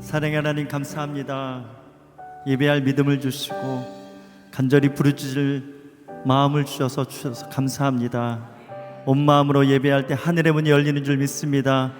사랑의 하나님 감사합니다. 예배할 믿음을 주시고 간절히 부르짖을 마음을 주셔서 감사합니다. 온 마음으로 예배할 때 하늘의 문이 열리는 줄 믿습니다.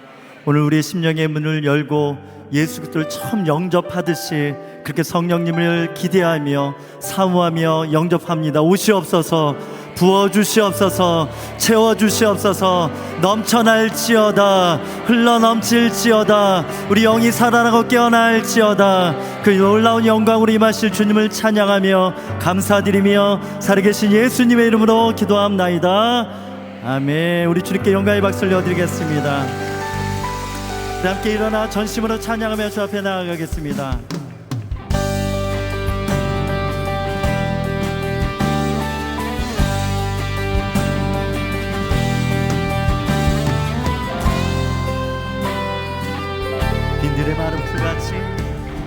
오늘 우리의 심령의 문을 열고 예수 그리스도를 처음 영접하듯이 그렇게 성령님을 기대하며 사모하며 영접합니다. 오시옵소서, 부어주시옵소서, 채워주시옵소서. 넘쳐날지어다, 흘러넘칠지어다, 우리 영이 살아나고 깨어날지어다. 그 놀라운 영광으로 임하실 주님을 찬양하며 감사드리며 살아계신 예수님의 이름으로 기도합나이다. 아멘. 우리 주님께 영광의 박수를 드리겠습니다. 함께 일어나 전심으로 찬양하며 주 앞에 나아가겠습니다. 빈들의 마른 풀같이,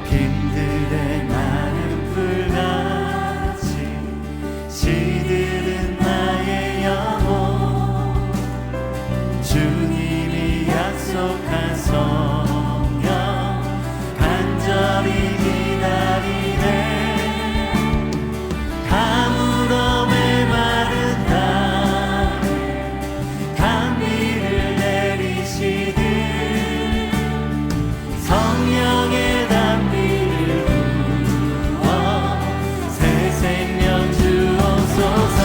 빈들의 마른 풀같이 시들은 나의 영혼, 주님이 약속한 성령 간절히 기다리네. 가물어 메마른 땅에 단비를 내리시듯 성령의 단비를 부어 새 생명 주옵소서.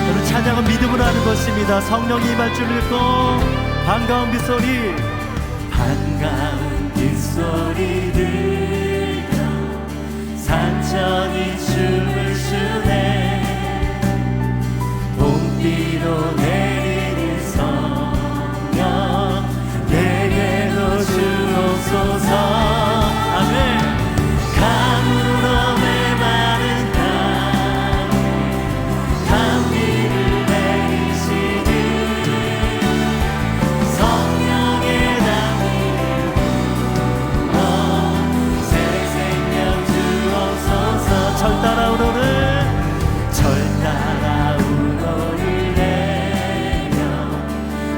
여러분, 찬양은 믿음으로 하는 것입니다. 성령이 임할 줄 믿고 반가운 빗소리, 반가운 빗소리 들려 산천이 춤을 추네. 봄비로 내리는 성령 내게도 주옵소서. 아멘. 가물어 메마른 땅에 단비를 내리시듯 성령의 단비를 부어 새 생명 주옵소서. 절 따라 우러를, 절 따라 우러를 내며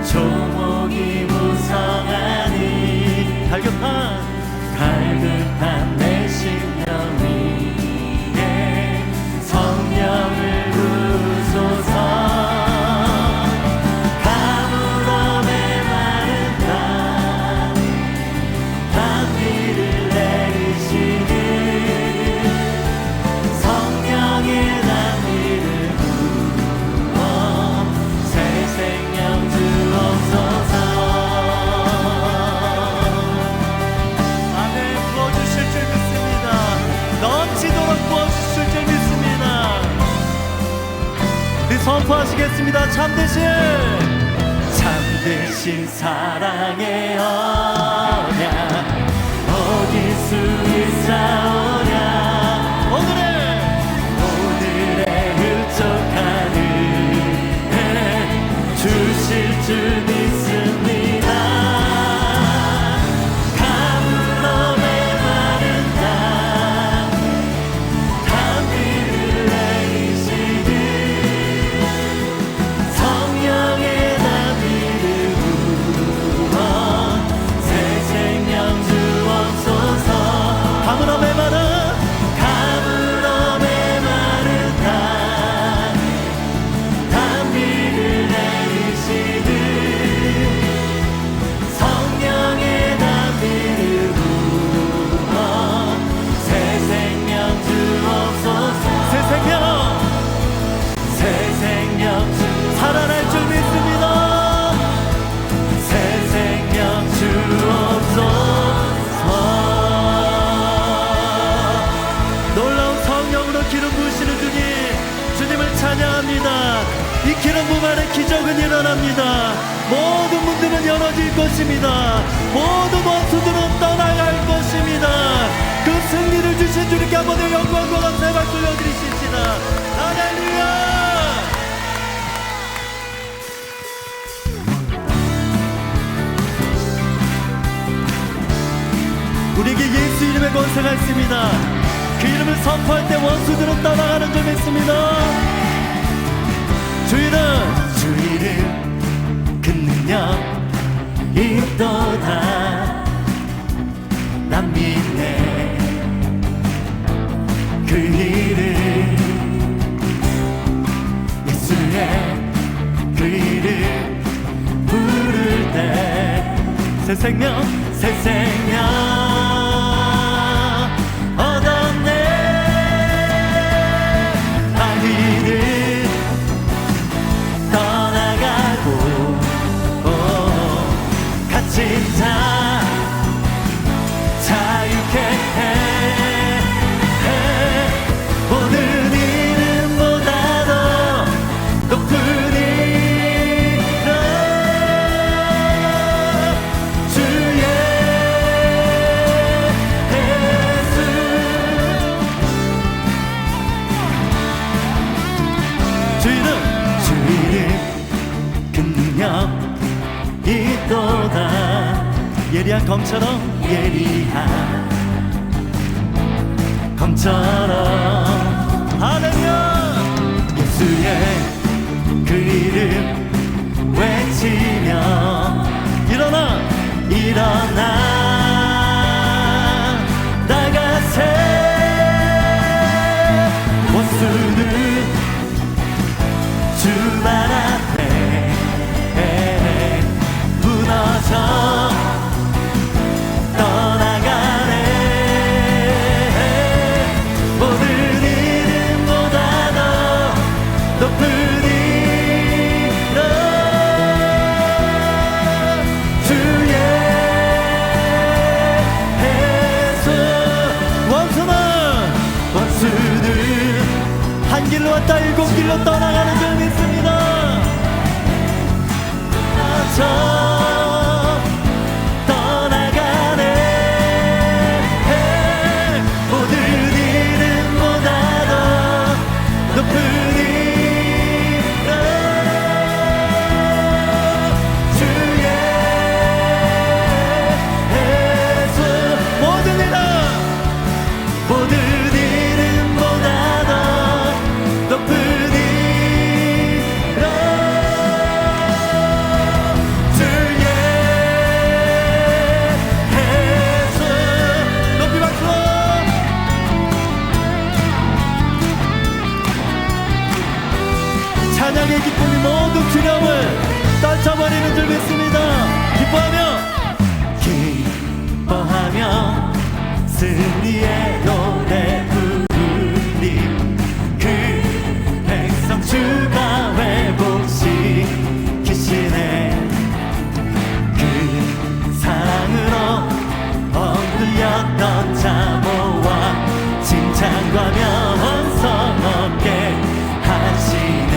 조목이 무성하니 갈급한 내 심령 위에 성령을 부으소서. 가물어 메마른 땅에 단비를 내리시듯 성령의 단비를 부어 새 생명 주옵소서. 아멘. 부어주실 줄 믿습니다. 넘치도록 부어주실 줄 믿습니다. 우리 선포하시겠습니다. 참되신 사랑의 언약 어디 수 있사오냐. 오늘의 흡족한 은혜 주실 줄 믿습니다. 가물어 메마른 땅에 단비를 내리시듯 성령의 단비를 부어 새 생명 주옵소서. 가물어 메마른 땅에 단비를 내리시듯 성령의 단비를 부어 새 생명 주옵소서. 새 생명 살아날 줄 믿습니다. 새 생명 주옵소서. 놀라운 성령으로 기름 부으시는 주님, 주님을 찬양합니다. 이 기름 부음 안에 기적은 일어납니다. 모든 문들은 열어질 것입니다. 모든 원수들은 떠나갈 것입니다. 그 승리를 주신 주님께 한번 더 영광과 감사의 박수 올려드리십시다. 할렐루야. 우리에게 예수 이름의 권세가 있습니다. 그 이름을 선포할 때 원수들은 떠나가는 줄 믿습니다. 주 이름 그 능력 있도다. 이름 부를 때 새 생명 새 생명 얻었네. 아이는 떠나가고 갇힌 자 자유케 해. 모든 이름보다 더 높은 이름 주의 예수. 주 이름 그 능력 있도다. 예리한 검처럼 예리한 검처럼 할렐루야. 예수의 그 이름 외치며 일어나 나가세. 원수는 주 발 앞에 무너져 떠나가네. 모든 이름보다 더 높은 이름 주의 예수. 원수는 한 길로 왔다 일곱 길로 떠나가는 줄 믿습니다. 떠나가네. 모든 이름보다 더 높은 이름 주의 예수. 모든 이름보다 더 높은 이름 주의 예수. 높이 박수. 찬양의 기쁨이 모든 두려움을 떨쳐버리는 줄 믿습니다. 기뻐하며 승리의 노래 부르리. 그 백성 주가 회복시키시네. 그 사랑으로 억눌렸던 자 모아 칭찬과 명성 얻게 하시네.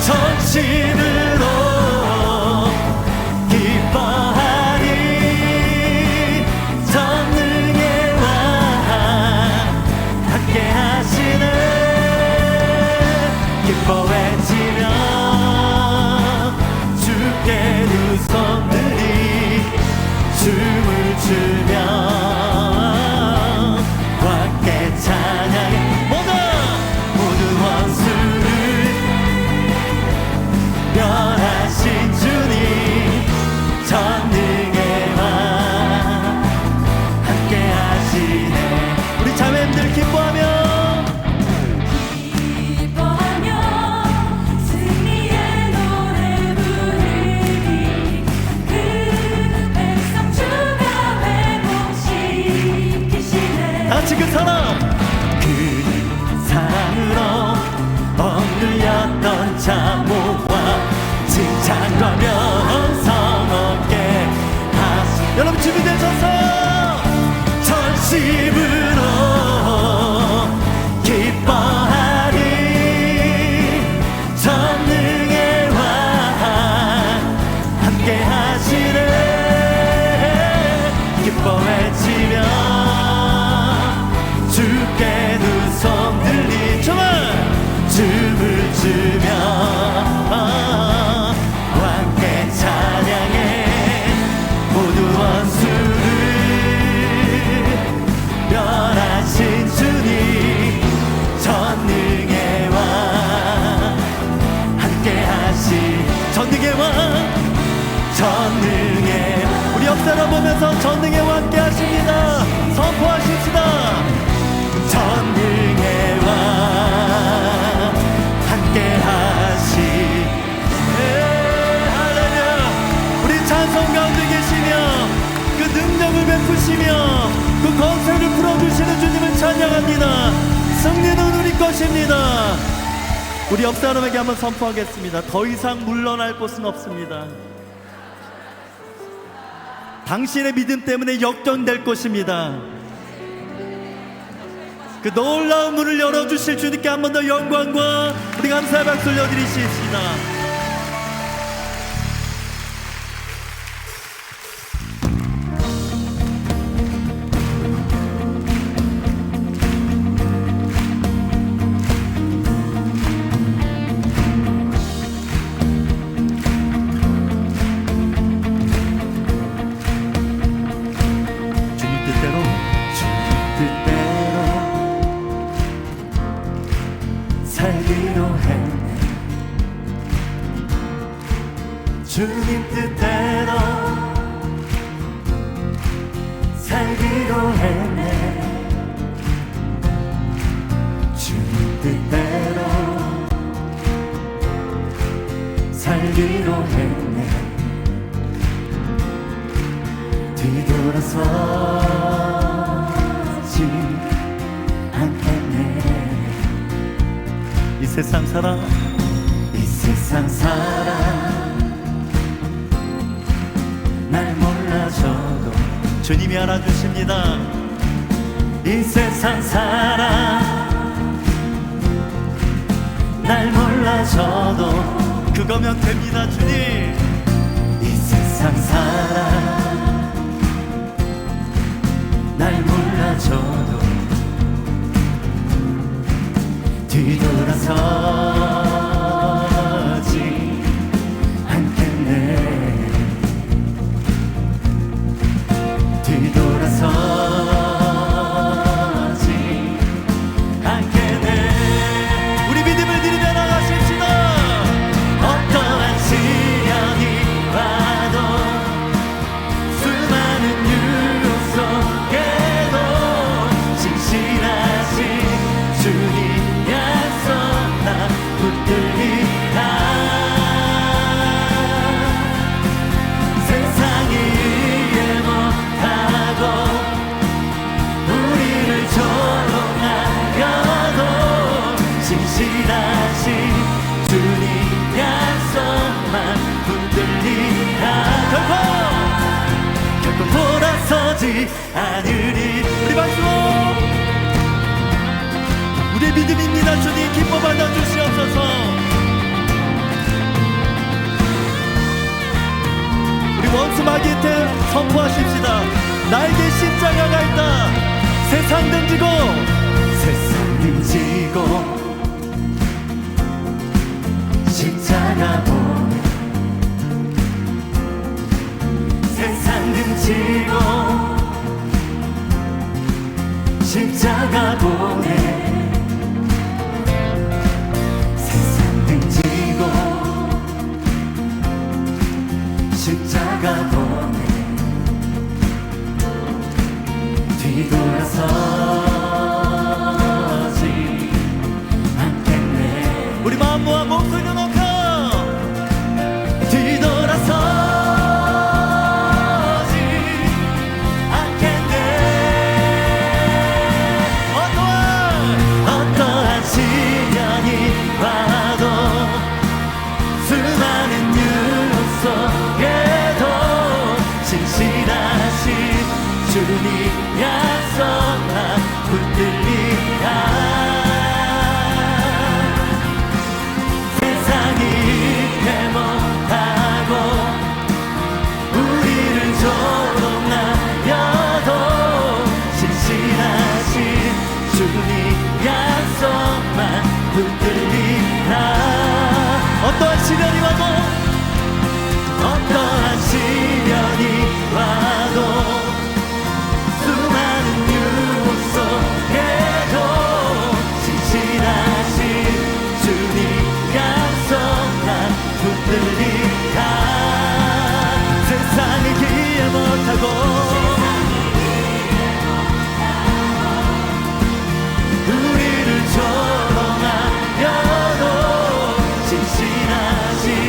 전심으로 기뻐하리. 전능의 왕 함께 하시네. 기뻐 외치며 주께 두 손 들이 춤을 추며 함께 찬양해. 모든 원수를 멸하신 주님 전능의 왕 함께 하시네. 우리 자매님들 기뻐하며 승리의 노래 부르리. 그 백성 주가 회복시키시네. 다같이 그 사랑으로 억눌렸던 자 모아 칭찬과 명성 얻게 하시. 여러분 준비되셨어요? 전심으로 기뻐하리. 전능의 왕 함께 하시네. 기뻐 외치며 주께 두 손 들리 춤을 추며 함께 찬양해. 모두 원수를 멸하신 주님 전능의 왕 함께 하시. 전능의 왕 우리 역사를 보면서 전능의 왕 함께 하십니다. 선포하십시다. 전능의 왕 함께 하시. 우리 옆 사람에게 한번 선포하겠습니다. 더 이상 물러날 곳은 없습니다. 당신의 믿음 때문에 역전될 것입니다. 그 놀라운 문을 열어주실 주님께 한 번 더 영광과 우리 감사의 박수 올려드리십시다. 주님 뜻대로 살기로 했네. 주님 뜻대로 살기로 했네. 주님 뜻대로 살기로 했네. 뒤돌아서지 않겠네. 이 세상 사랑, 이 세상 사랑 날 몰라줘도 주님이 알아주십니다. 이 세상 사랑 날 몰라줘도 그거면 됩니다. 주님, 이 세상 사랑 날 몰라줘도 뒤돌아서지 않겠네. 뒤돌아서지 않겠네. 우리 믿음을 드리며 나가십시다. 어떠한 시련이 와도 수많은 유혹 속에도 신실하신 주님 붙들리라. 세상이 이해 못하고 우리를 조롱하여도 신실하신 주님 약속만 붙들리라. 결코 돌아서지 않으리. 우리 박수. 우리 믿음입니다. 주님 기뻐 받아주시옵소서. 우리 원수 마귀한테 선포하십시다. 나에게 십자가가 있다. 세상 등지고 세상 등지고 십자가 보내. 세상 등지고 십자가 보내. 십자가 보내. 뒤돌아서지 않겠네. 우리 마음 모아 목소리를 높여. 뒤돌아서지 않겠네. 어떠한 시련이 와도 수많은 유혹 속에도 신실하신 주님 약속만 붙들리라. 세상이 이해 못하고 우리를 조롱하여도 신실하신 주님 약속만 붙들리라. 어떠한 시련이 와도 어떠한 시련이 와도 수많은 유혹 속에도 신실하신 주님 약속만 붙들리라. 세상이 이해 못하고 우리를 조롱하여도 신실하신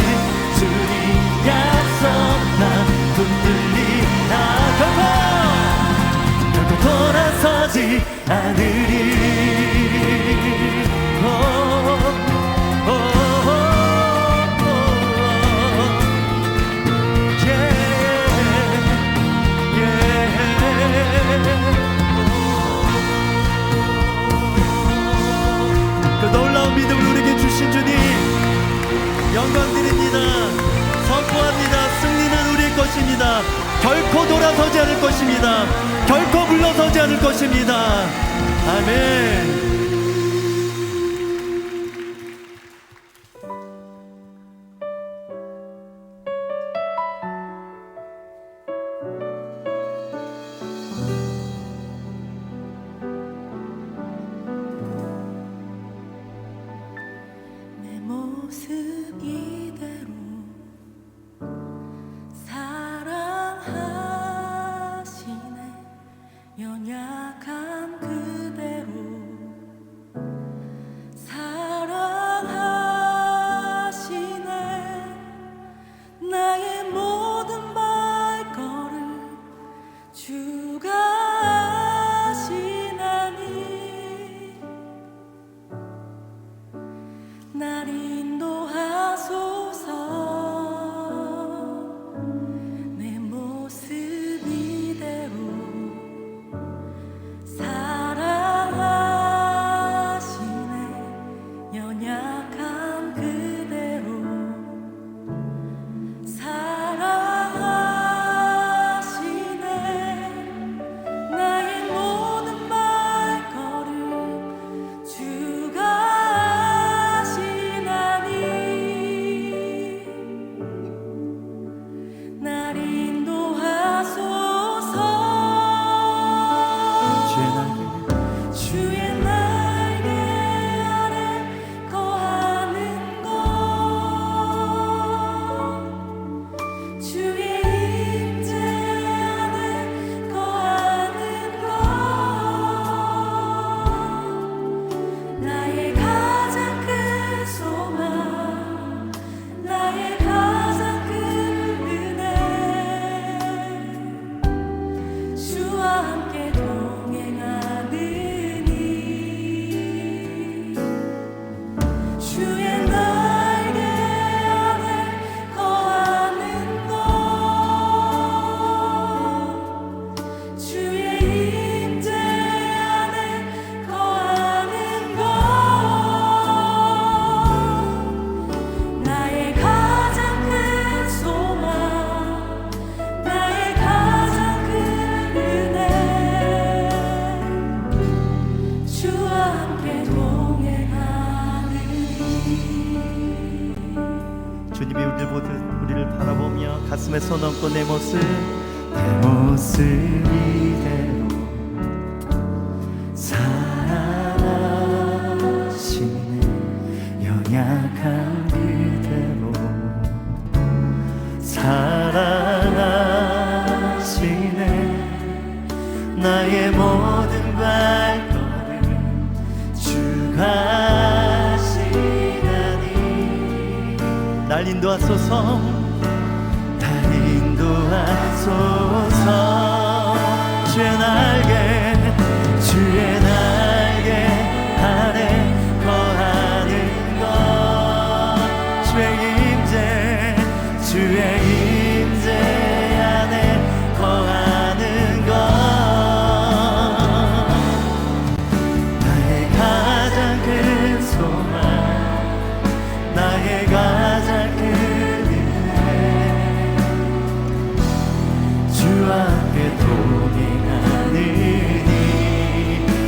것입니다. 결코 물러서지 않을 것입니다. 아멘. 내 모습 이대로 사랑하시네. 연약한 그대로 사랑하시네. 나의 모든 발걸음 주가 아시나니 날 인도하소서. 내 모습 이대로 사랑하시네. 연약한 그대로 사랑하시네. 나의 모든 발걸음 주가 날 인도하소서. 주의 날개 아래 거하는 것, 주의 임재 안에 거하는 것, 나의 가장 큰 소망, 나의 가장 큰 은혜, 주와 함께 동행하느니 주의 날개 아래 거하는 것, 주의 임재 안에 거하는 것, 나의 가장 큰 소망, 나의 가장 큰 은혜, 주와 함께 동행하느니. 주님이 우리를 바라보며 가슴에 손 얹고 내 모습 이대로 사랑하시네. 연약한 그대로 사랑하시네. 나의 모든 발걸음 주가 아시나니 날 인도하소서. 날 인도하소서. 주의 날개 아래 거하는 것, 주의 임재 안에 거하는 것, 나의 가장 큰 소망, 나의 가장 큰 은혜, 주와 함께 동행하느니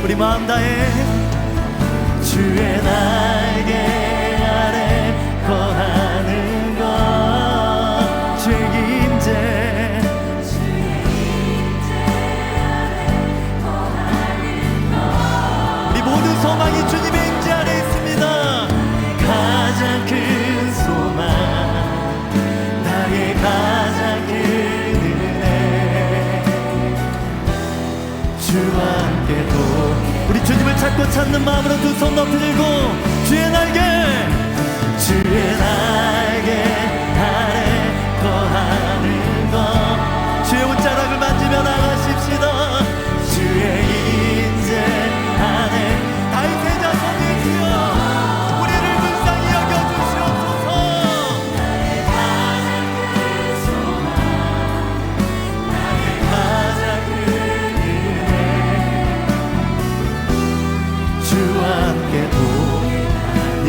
우리 마음 다해 주의 날개 아래 거하는 것, 주의 임재 안에 거하는 것, 우리 모든 소망이 주님의 임재 안에 있습니다. 가장 큰 소망, 나의 가장 큰 은혜, 주와 함께 우리 주님을 찾고 찾는 마음으로 두 손 높이 들고 주의 날개 아래 거하는 것, 주의 옷자락을 만지며 나가십시다. 주의 임재 안에 다윗의 자손이 되어 우리를 불쌍히 여겨주시옵소서. 나의 가장 큰 소망, 나의 가장 큰 은혜, 주와 함께 동행하니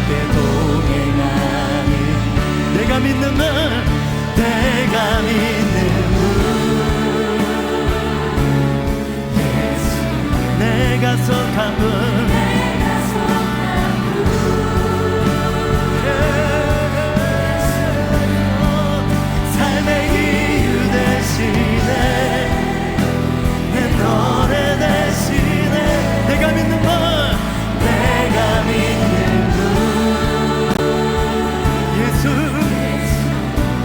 함께 동행하는 내가 믿는 날 내가 믿는 예수 내가 속한 분 삶의 이유 대신에 내 노래 대신에 내가 믿는 걸 내가 믿는 분 예수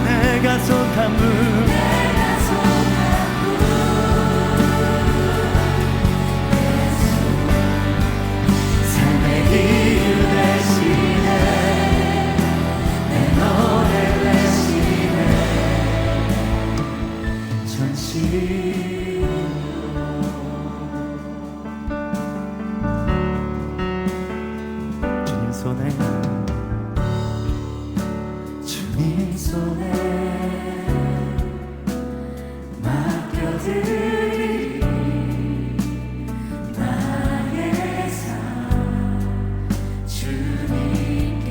내가 속한 분 삶의 이유 대신에 내 노래 대신에 전심 주님 손에 주님 손에 맡겨드리리 나의 삶 주님께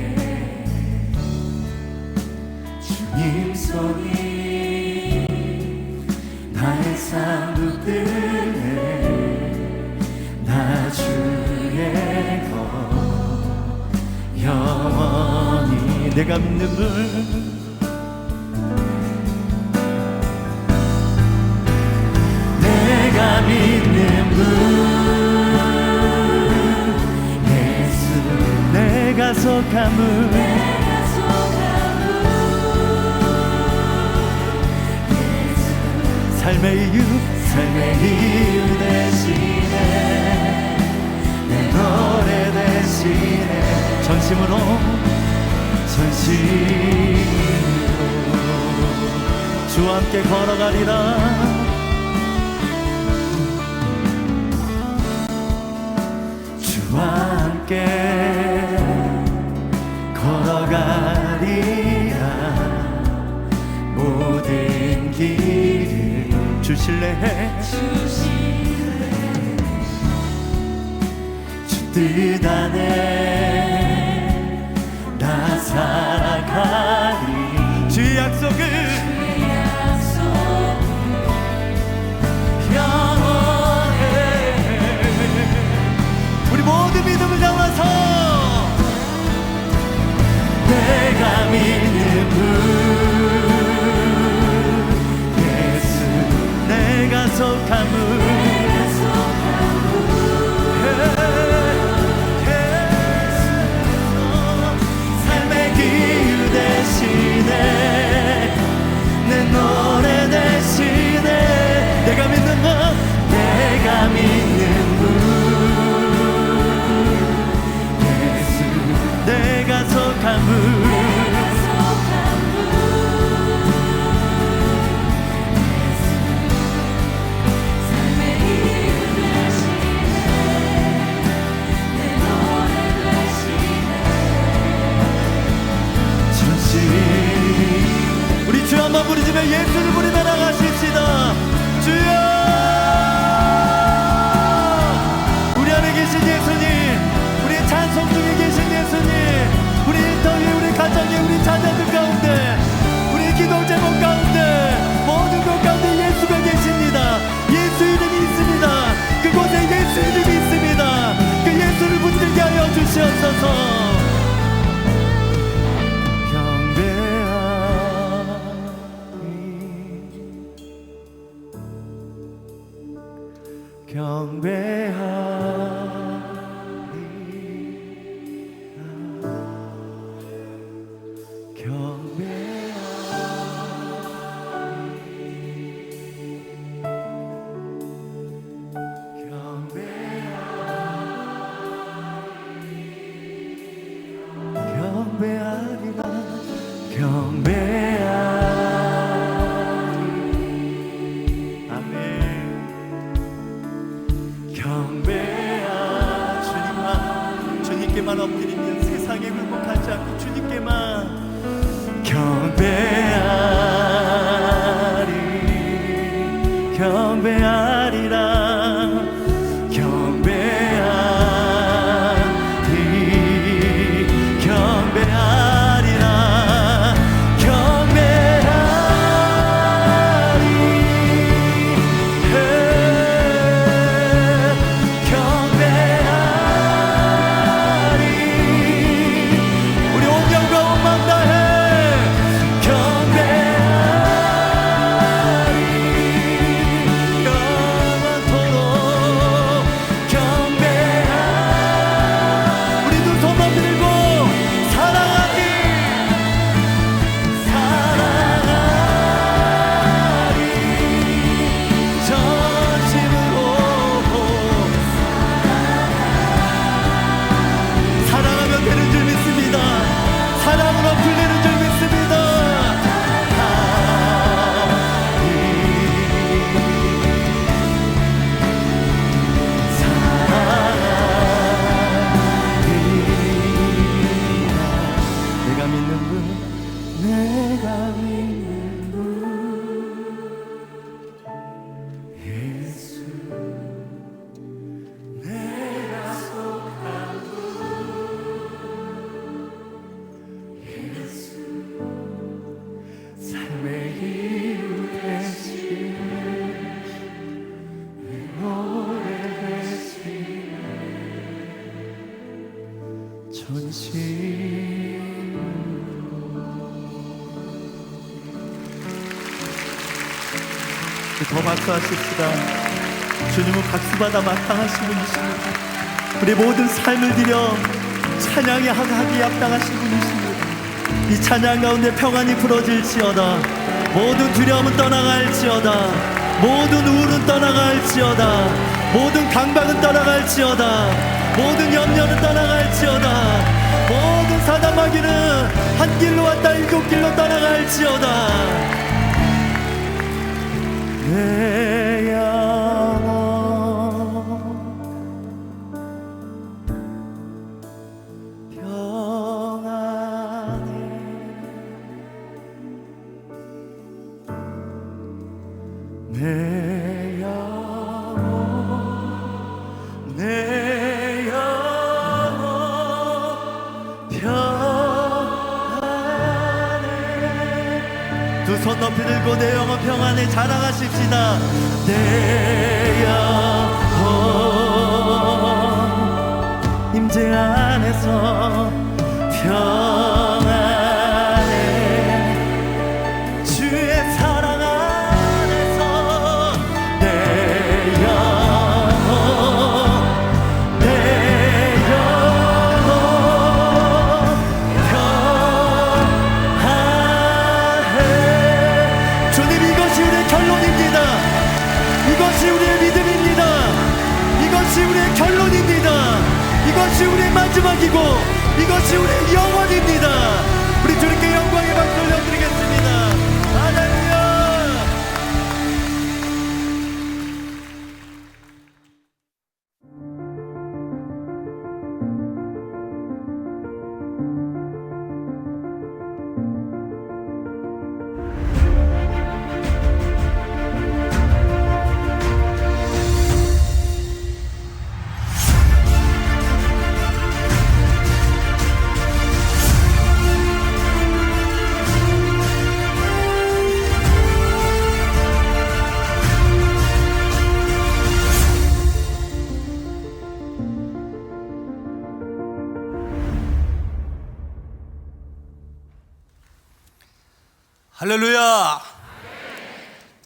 주님 손이 나의 삶 붙드네 나 주의 것 영원히 내가 믿는 분 내가 믿는 분 예수 내가 속한 분 삶의 이유 대신에 내 노래 대신에 전심으로 주와 함께 걸어가리라 주와 함께 걸어가리라 모든 길을 주실래 주 뜻 안에 나 살아가리 주의 약속을 영원해 우리 모든 믿음을 담아서 내가 믿는 분 예수 내가 속한 분 삶의 길 대신에 내 노래 대신에 내가 믿는 건 내가 믿는 분 예수 내가 속한 분 우리 주 한번 부르시며 예수를 부르며 나가십시다 주여 우리 안에 계신 예수님 우리 찬송 중에 계신 예수님 우리 인터뷰 우리 가정에 우리 자녀들 가운데 우리 기도 제목 가운데 모든 것 가운데 예수가 계십니다 예수 이름이 있습니다 그곳에 예수 이름이 있습니다 그 예수를 붙들게 하여 주시옵소서 주님께만 엎드리면 세상에 굴복하지 않고 주님께만 경배하리라 더 박수하십시다. 주님은 박수받아 마땅하신 분이십니다. 우리 모든 삶을 들여 찬양에 하기에 합당하신 분이십니다. 이 찬양 가운데 평안이 풀어질지어다. 모든 두려움은 떠나갈지어다. 모든 우울은 떠나갈지어다. 모든 강박은 떠나갈지어다. 모든 염려는 떠나갈지어다. 모든 사단마귀는 한 길로 왔다 일곱 길로 떠나갈지어다. 내 영혼 평안해. 내 영혼 평안해. 두 손 높이 들고 내 영혼 평안에 자랑하십시다. 내 영혼 임재 안에서 평안해. 주의 사랑 안에서 내 영혼 평안해. 주님, 이것이 우리의 결론입니다. 이것이 우리의 믿음입니다. 이것이 우리의 결론입니다. 이것이 우리의 마지막이고 이것이 우리의 영원입니다. 우리 주님께 영광의 박수 올려드리겠습니다. 할렐루야. 할렐루야.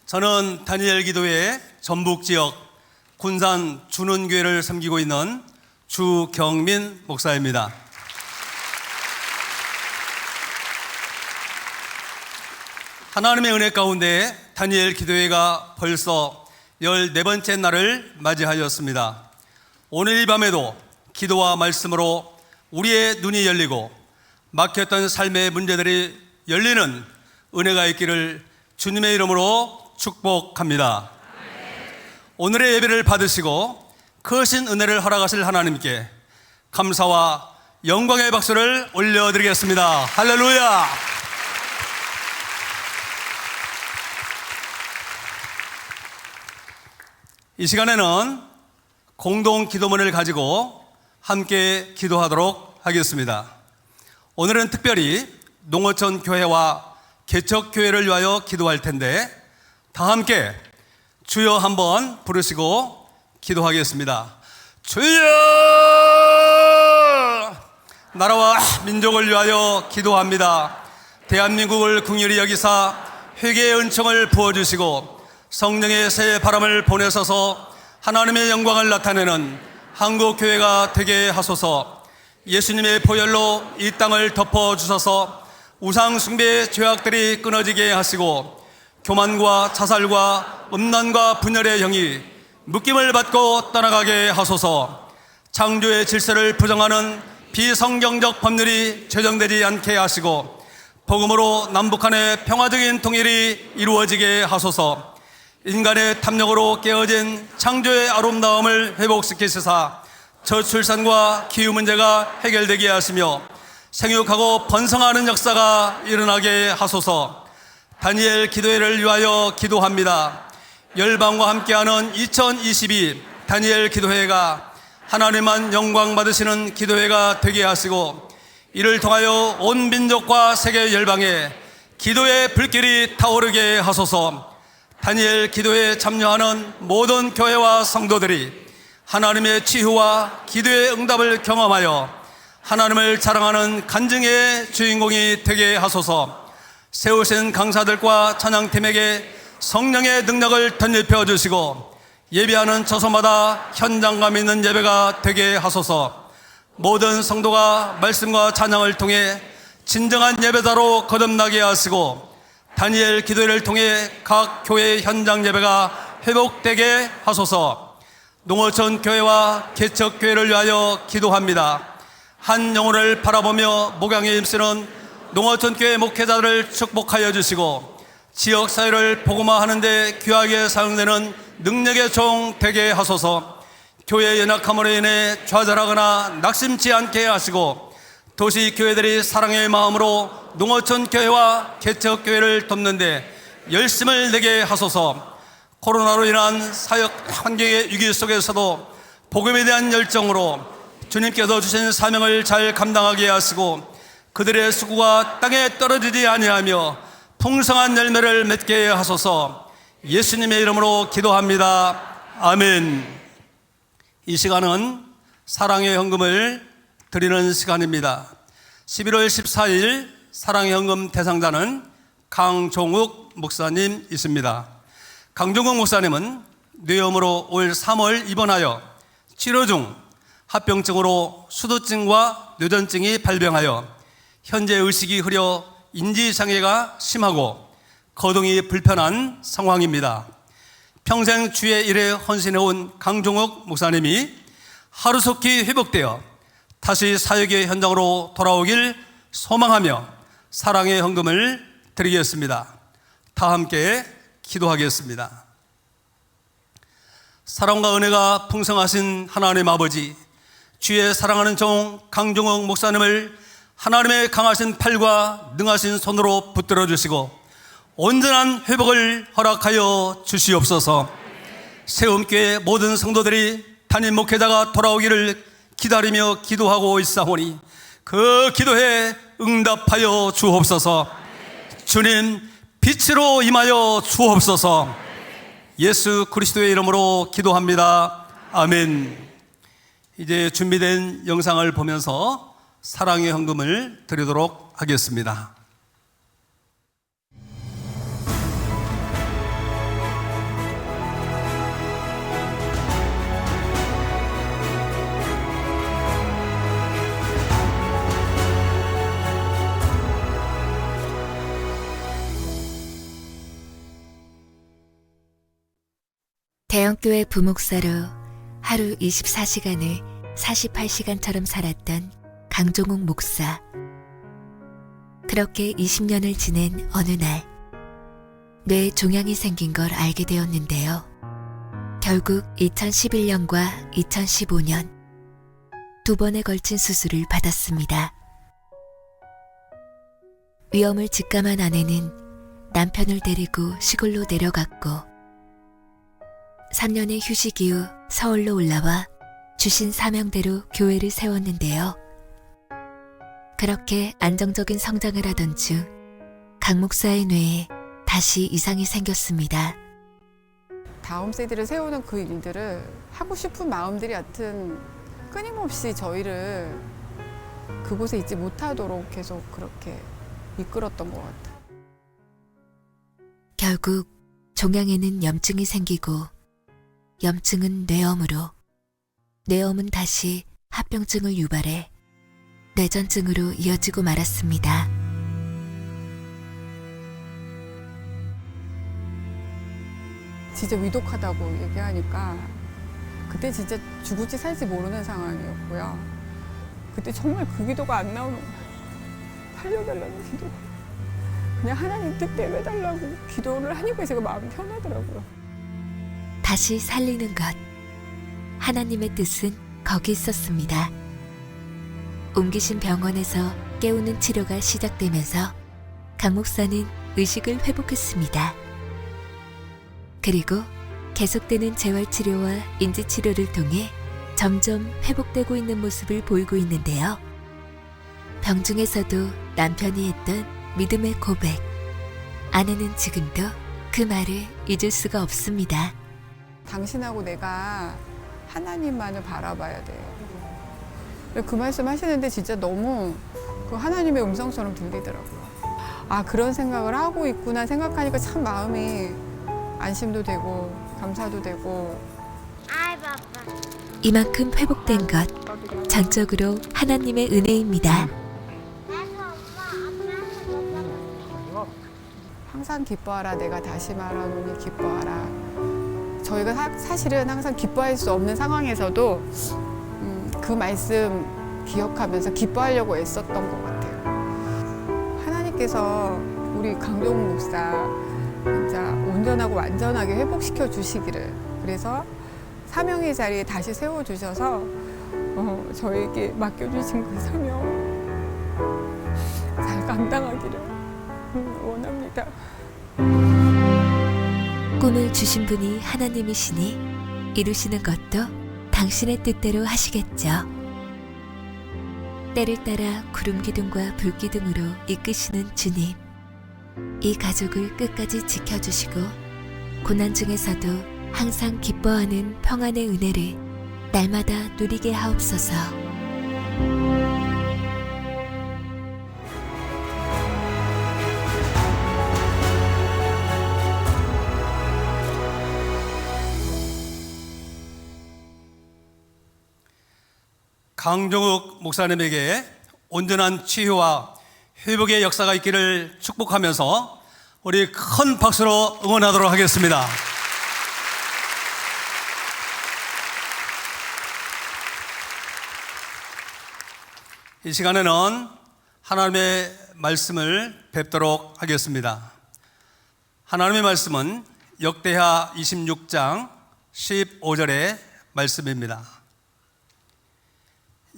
저는 다니엘 기도회 전북지역 군산 준원교회를 섬기고 있는 주경민 목사입니다. 하나님의 은혜 가운데 다니엘 기도회가 벌써 14번째 날을 맞이하였습니다. 오늘 이 밤에도 기도와 말씀으로 우리의 눈이 열리고 막혔던 삶의 문제들이 열리는 은혜가 있기를 주님의 이름으로 축복합니다. 오늘의 예배를 받으시고 크신 은혜를 허락하실 하나님께 감사와 영광의 박수를 올려드리겠습니다. 할렐루야. 이 시간에는 공동 기도문을 가지고 함께 기도하도록 하겠습니다. 오늘은 특별히 농어촌 교회와 개척교회를 위하여 기도할 텐데 다 함께 주여 한번 부르시고 기도하겠습니다. 주여, 나라와 민족을 위하여 기도합니다. 대한민국을 긍휼히 여기사 회개의 은총을 부어주시고 성령의 새 바람을 보내셔서 하나님의 영광을 나타내는 한국교회가 되게 하소서. 예수님의 보혈로 이 땅을 덮어주셔서 우상 숭배의 죄악들이 끊어지게 하시고 교만과 자살과 음란과 분열의 영이 묶임을 받고 떠나가게 하소서. 창조의 질서를 부정하는 비성경적 법률이 제정되지 않게 하시고 복음으로 남북한의 평화적인 통일이 이루어지게 하소서. 인간의 탐욕으로 깨어진 창조의 아름다움을 회복시키시사 저출산과 기후 문제가 해결되게 하시며 생육하고 번성하는 역사가 일어나게 하소서. 다니엘 기도회를 위하여 기도합니다. 열방과 함께하는 2022 다니엘 기도회가 하나님만 영광 받으시는 기도회가 되게 하시고 이를 통하여 온 민족과 세계 열방에 기도의 불길이 타오르게 하소서. 다니엘 기도회에 참여하는 모든 교회와 성도들이 하나님의 치유와 기도의 응답을 경험하여 하나님을 자랑하는 간증의 주인공이 되게 하소서. 세우신 강사들과 찬양팀에게 성령의 능력을 덧입혀 주시고 예배하는 처소마다 현장감 있는 예배가 되게 하소서. 모든 성도가 말씀과 찬양을 통해 진정한 예배자로 거듭나게 하시고 다니엘 기도회를 통해 각 교회 현장 예배가 회복되게 하소서. 농어촌 교회와 개척교회를 위하여 기도합니다. 한 영혼을 바라보며 목양에 힘쓰는 농어촌 교회 목회자들을 축복하여 주시고 지역 사회를 복음화하는 데 귀하게 사용되는 능력의 종 되게 하소서. 교회 연약함으로 인해 좌절하거나 낙심치 않게 하시고 도시 교회들이 사랑의 마음으로 농어촌 교회와 개척 교회를 돕는 데 열심을 내게 하소서. 코로나로 인한 사역 환경의 위기 속에서도 복음에 대한 열정으로 주님께서 주신 사명을 잘 감당하게 하시고 그들의 수고가 땅에 떨어지지 아니하며 풍성한 열매를 맺게 하소서. 예수님의 이름으로 기도합니다. 아멘. 이 시간은 사랑의 헌금을 드리는 시간입니다. 11월 14일 사랑의 헌금 대상자는 강종욱 목사님 있습니다. 강종욱 목사님은 뇌염으로 올 3월 입원하여 치료 중 합병증으로 수두증과 뇌전증이 발병하여 현재 의식이 흐려 인지장애가 심하고 거동이 불편한 상황입니다. 평생 주의 일에 헌신해온 강종욱 목사님이 하루속히 회복되어 다시 사역의 현장으로 돌아오길 소망하며 사랑의 헌금을 드리겠습니다. 다 함께 기도하겠습니다. 사랑과 은혜가 풍성하신 하나님 아버지, 주의 사랑하는 종 강종욱 목사님을 하나님의 강하신 팔과 능하신 손으로 붙들어 주시고 온전한 회복을 허락하여 주시옵소서. 세움교회 모든 성도들이 담임 목회자가 돌아오기를 기다리며 기도하고 있사오니 그 기도에 응답하여 주옵소서. 주님 빛으로 임하여 주옵소서. 예수 그리스도의 이름으로 기도합니다. 아멘. 이제 준비된 영상을 보면서 사랑의 헌금을 드리도록 하겠습니다. 대형교회 부목사로 하루 24시간을 48시간처럼 살았던 강종욱 목사. 그렇게 20년을 지낸 어느 날 뇌에 종양이 생긴 걸 알게 되었는데요. 결국 2011년과 2015년 두 번에 걸친 수술을 받았습니다. 위험을 직감한 아내는 남편을 데리고 시골로 내려갔고 3년의 휴식 이후 서울로 올라와 주신 사명대로 교회를 세웠는데요. 그렇게 안정적인 성장을 하던 중 강 목사의 뇌에 다시 이상이 생겼습니다. 다음 세대를 세우는 그 일들을 하고 싶은 마음들이 하여튼 끊임없이 저희를 그곳에 있지 못하도록 계속 그렇게 이끌었던 것 같아요. 결국 종양에는 염증이 생기고 염증은 뇌염으로, 뇌염은 다시 합병증을 유발해 뇌전증으로 이어지고 말았습니다. 진짜 위독하다고 얘기하니까 그때 진짜 죽을지 살지 모르는 상황이었고요. 그때 정말 그 기도가 안 나오는 거예요. 살려달라는 기도. 그냥 하나님 뜻대로 해달라고 기도를 하니까 제가 마음이 편하더라고요. 다시 살리는 것. 하나님의 뜻은 거기 있었습니다. 옮기신 병원에서 깨우는 치료가 시작되면서 강 목사는 의식을 회복했습니다. 그리고 계속되는 재활치료와 인지치료를 통해 점점 회복되고 있는 모습을 보이고 있는데요. 병중에서도 남편이 했던 믿음의 고백. 아내는 지금도 그 말을 잊을 수가 없습니다. 당신하고 내가 하나님만을 바라봐야 돼요. 그 말씀 하시는데 진짜 너무 그 하나님의 음성처럼 들리더라고요. 아, 그런 생각을 하고 있구나 생각하니까 참 마음이 안심도 되고 감사도 되고. 이만큼 회복된 것 전적으로 하나님의 은혜입니다. 항상 기뻐하라, 내가 다시 말하노니 기뻐하라. 저희가 사실은 항상 기뻐할 수 없는 상황에서도 그 말씀 기억하면서 기뻐하려고 애썼던 것 같아요. 하나님께서 우리 강종욱 목사 진짜 온전하고 완전하게 회복시켜 주시기를, 그래서 사명의 자리에 다시 세워주셔서 저에게 맡겨주신 그 사명 잘 감당하기를 원합니다. 꿈을 주신 분이 하나님이시니 이루시는 것도 당신의 뜻대로 하시겠죠. 때를 따라 구름 기둥과 불 기둥으로 이끄시는 주님, 이 가족을 끝까지 지켜주시고 고난 중에서도 항상 기뻐하는 평안의 은혜를 날마다 누리게 하옵소서. 강종욱 목사님에게 온전한 치유와 회복의 역사가 있기를 축복하면서 우리 큰 박수로 응원하도록 하겠습니다. 이 시간에는 하나님의 말씀을 뵙도록 하겠습니다. 하나님의 말씀은 역대하 26장 15절의 말씀입니다.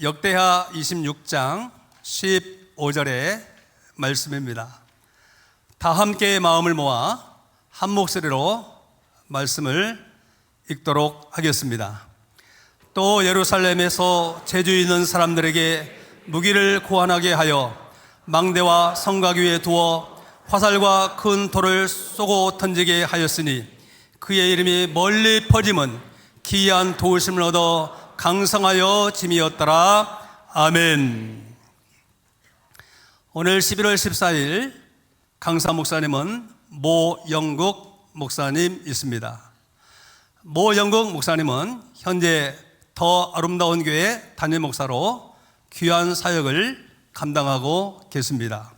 역대하 26장 15절의 말씀입니다. 다 함께 마음을 모아 한 목소리로 말씀을 읽도록 하겠습니다. 또 예루살렘에서 재주 있는 사람들에게 무기를 고안하게 하여 망대와 성곽 위에 두어 화살과 큰 돌을 쏘고 던지게 하였으니 그의 이름이 멀리 퍼짐은 기이한 도우심을 얻어 강성하여 짐이었더라. 아멘. 오늘 11월 14일 강사 목사님은 모영국 목사님이십니다. 모영국 목사님은 현재 더 아름다운 교회 담임 목사로 귀한 사역을 감당하고 계십니다.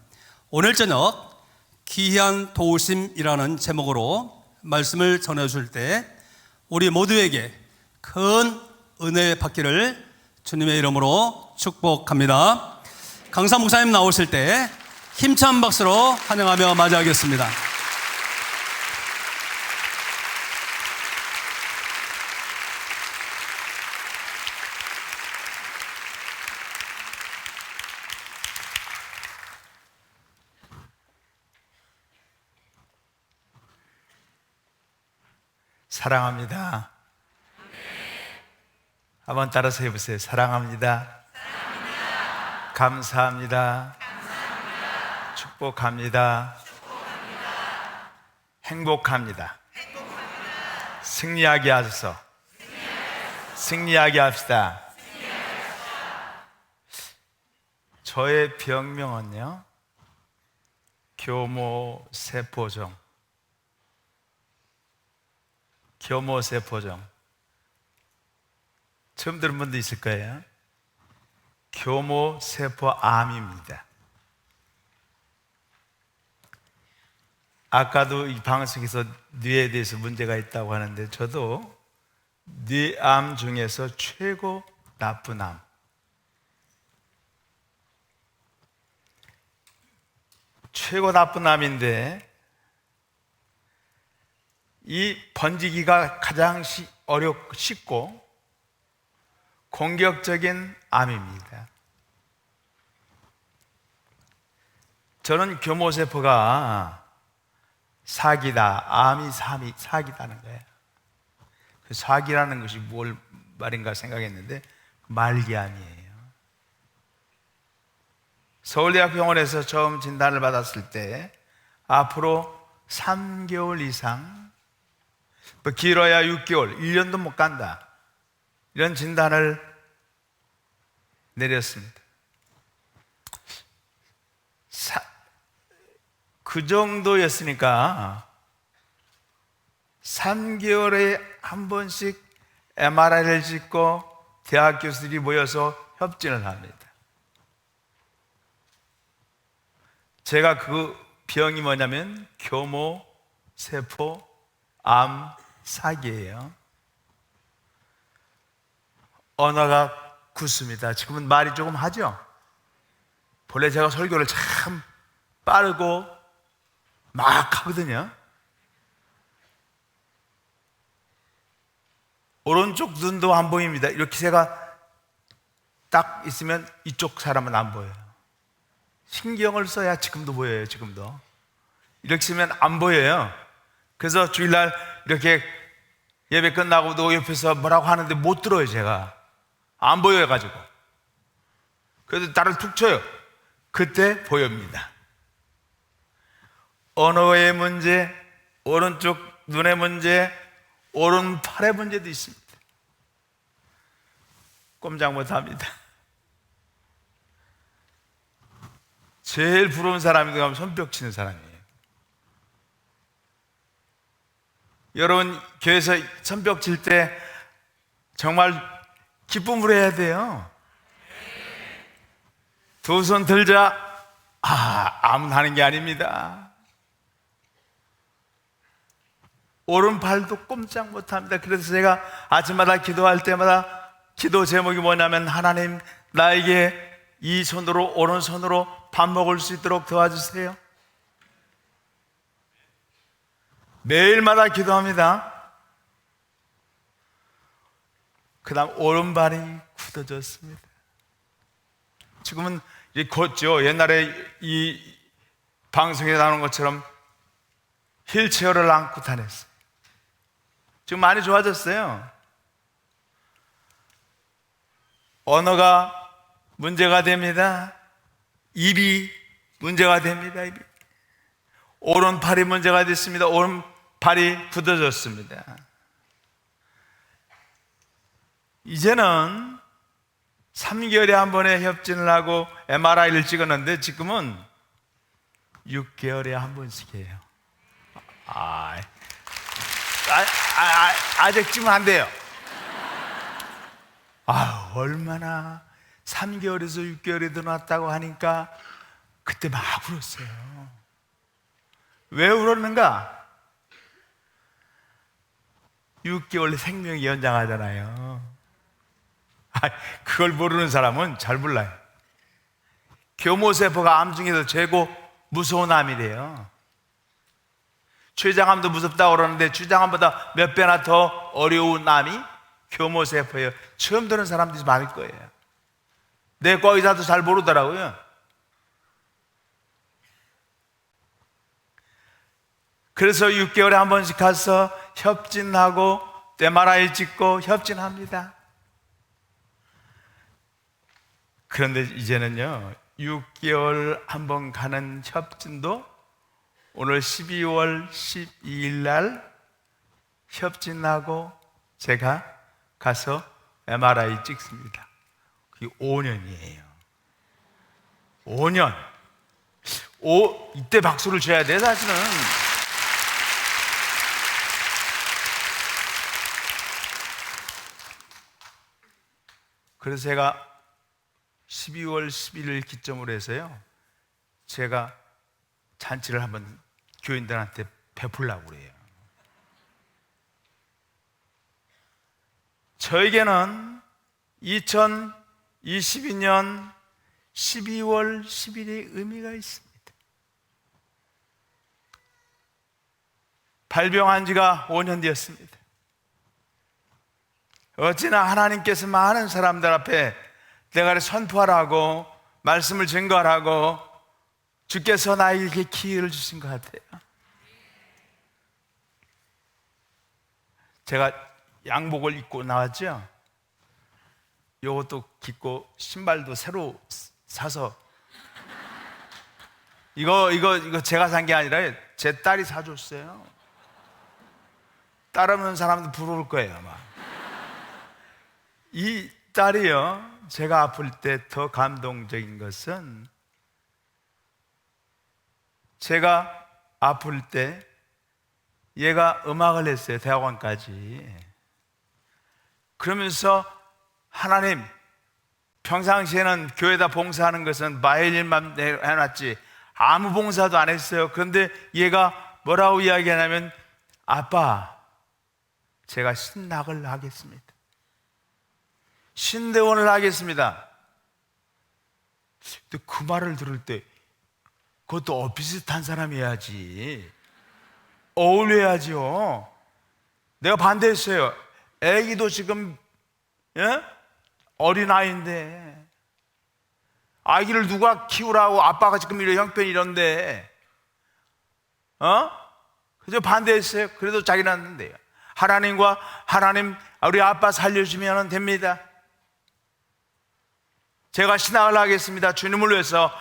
오늘 저녁 기이한 도우심이라는 제목으로 말씀을 전해줄 때 우리 모두에게 큰 은혜 받기를 주님의 이름으로 축복합니다. 강사 목사님 나오실 때 힘찬 박수로 환영하며 맞이하겠습니다. 사랑합니다. 한번 따라서 해보세요. 사랑합니다. 감사합니다. 축복합니다. 행복합니다. 승리하게 하소서. 승리하게 합시다. 저의 병명은요, 교모세포종. 교모세포종. 처음 들은 분도 있을 거예요. 교모세포암입니다. 아까도 이 방송에서 뇌에 대해서 문제가 있다고 하는데 저도 뇌암 중에서 최고 나쁜 암. 최고 나쁜 암인데 이 번지기가 가장 쉽고 공격적인 암입니다. 저는 교모세포가 사기다, 암이 사기다는 거예요. 그 사기라는 것이 뭘 말인가 생각했는데 말기암이에요. 서울대학병원에서 처음 진단을 받았을 때 앞으로 3개월 이상, 길어야 6개월, 1년도 못 간다, 이런 진단을 내렸습니다. 그 정도였으니까 3개월에 한 번씩 MRI를 찍고 대학 교수들이 모여서 협진을 합니다. 제가 그 병이 뭐냐면 교모 세포 암 사기예요. 언어가 굳습니다. 지금은 말이 조금 하죠. 본래 제가 설교를 참 빠르고 막 하거든요. 오른쪽 눈도 안 보입니다. 이렇게 제가 딱 있으면 이쪽 사람은 안 보여요. 신경을 써야 지금도 보여요. 지금도 이렇게 쓰면 안 보여요. 그래서 주일날 이렇게 예배 끝나고도 옆에서 뭐라고 하는데 못 들어요. 제가 안 보여가지고. 그래도 나를 툭 쳐요. 그때 보입니다. 언어의 문제, 오른쪽 눈의 문제, 오른팔의 문제도 있습니다. 꼼짝 못합니다. 제일 부러운 사람이 누가 하면 손뼉 치는 사람이에요. 여러분 교회에서 손뼉 칠 때 정말 기쁨으로 해야 돼요. 두 손 들자 아무나 하는 게 아닙니다. 오른팔도 꼼짝 못합니다. 그래서 제가 아침마다 기도할 때마다 기도 제목이 뭐냐면 하나님 나에게 이 손으로 오른손으로 밥 먹을 수 있도록 도와주세요. 매일마다 기도합니다. 그 다음 오른발이 굳어졌습니다. 지금은 걷죠. 옛날에 이 방송에 나오는 것처럼 휠체어를 안고 다녔어요. 지금 많이 좋아졌어요. 언어가 문제가 됩니다. 입이 문제가 됩니다. 입이. 오른팔이 문제가 됐습니다. 오른팔이 굳어졌습니다. 이제는 3개월에 한 번에 협진을 하고 MRI를 찍었는데 지금은 6개월에 한 번씩 해요. 아직 찍으면 안 돼요. 얼마나 3개월에서 6개월이 들어왔다고 하니까 그때 막 울었어요. 왜 울었는가? 6개월 생명이 연장하잖아요. 그걸 모르는 사람은 잘 몰라요. 교모세포가 암 중에서 최고 무서운 암이래요. 췌장암도 무섭다고 그러는데 췌장암보다 몇 배나 더 어려운 암이 교모세포예요. 처음 듣는 사람들이 많을 거예요. 내과 의사도 잘 모르더라고요. 그래서 6개월에 한 번씩 가서 협진하고 MRI 찍고 협진합니다. 그런데 이제는요 6개월 한 번 가는 협진도 오늘 12월 12일 날 협진하고 제가 가서 MRI 찍습니다. 그게 5년이에요. 5년. 이때 박수를 쳐야 돼 사실은. 그래서 제가 12월 11일 기점으로 해서요 제가 잔치를 한번 교인들한테 베풀려고 그래요. 저에게는 2022년 12월 10일의 의미가 있습니다. 발병한 지가 5년 되었습니다. 어찌나 하나님께서 많은 사람들 앞에 내가 선포하라고 말씀을 증거하라고 주께서 나에게 기회를 주신 것 같아요. 제가 양복을 입고 나왔죠. 이것도 입고 신발도 새로 사서 이거 제가 산 게 아니라 제 딸이 사줬어요. 딸 없는 사람도 부러울 거예요 아마. 이 딸이요, 제가 아플 때 더 감동적인 것은 제가 아플 때 얘가 음악을 했어요. 대학원까지. 그러면서 하나님, 평상시에는 교회에다 봉사하는 것은 바이올린만 해놨지 아무 봉사도 안 했어요. 그런데 얘가 뭐라고 이야기하냐면, 아빠, 제가 신학을 하겠습니다. 신대원을 하겠습니다. 근데 그 말을 들을 때 그것도 비슷한 사람이 해야지, 어울려야지요. 내가 반대했어요. 애기도 지금 어린아이인데 아기를 누가 키우라고, 아빠가 지금 이런 형편이 이런데 그래서 반대했어요. 그래도 자기는 했는데요. 하나님 우리 아빠 살려주면 됩니다. 제가 신학을 하겠습니다. 주님을 위해서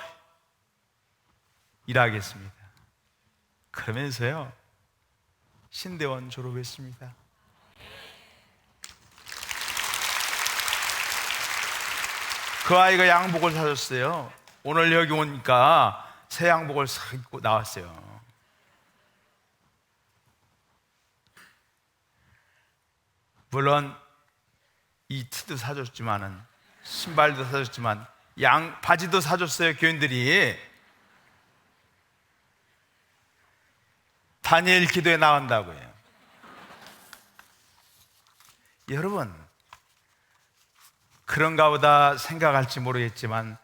일하겠습니다. 그러면서요, 신대원 졸업했습니다. 그 아이가 양복을 사줬어요. 오늘 여기 오니까 새 양복을 싹 입고 나왔어요. 물론 이 티도 사줬지만은, 신발도 사줬지만, 바지도 사줬어요. 교인들이 다니엘 기도에 나온다고요. 여러분, 그런가 보다 생각할지 모르겠지만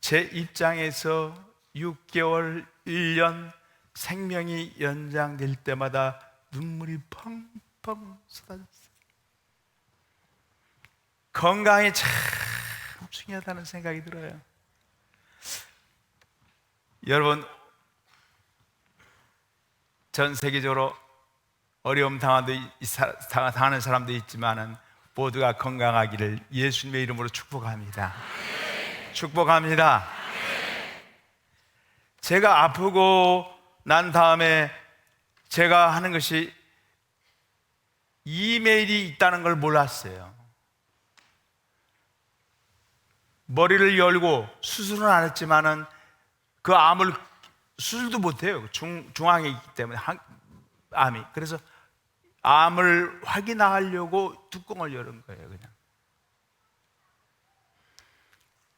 제 입장에서 6개월, 1년 생명이 연장될 때마다 눈물이 펑펑 쏟아졌어요. 건강이 참 중요하다는 생각이 들어요. 여러분, 전 세계적으로 어려움 당하는 사람도 있지만은 모두가 건강하기를 예수님의 이름으로 축복합니다. 축복합니다. 제가 아프고 난 다음에 제가 하는 것이 이메일이 있다는 걸 몰랐어요. 머리를 열고 수술은 안 했지만은 그 암을 수술도 못해요. 중앙에 있기 때문에 암이. 그래서 암을 확인하려고 뚜껑을 열은 거예요. 그냥.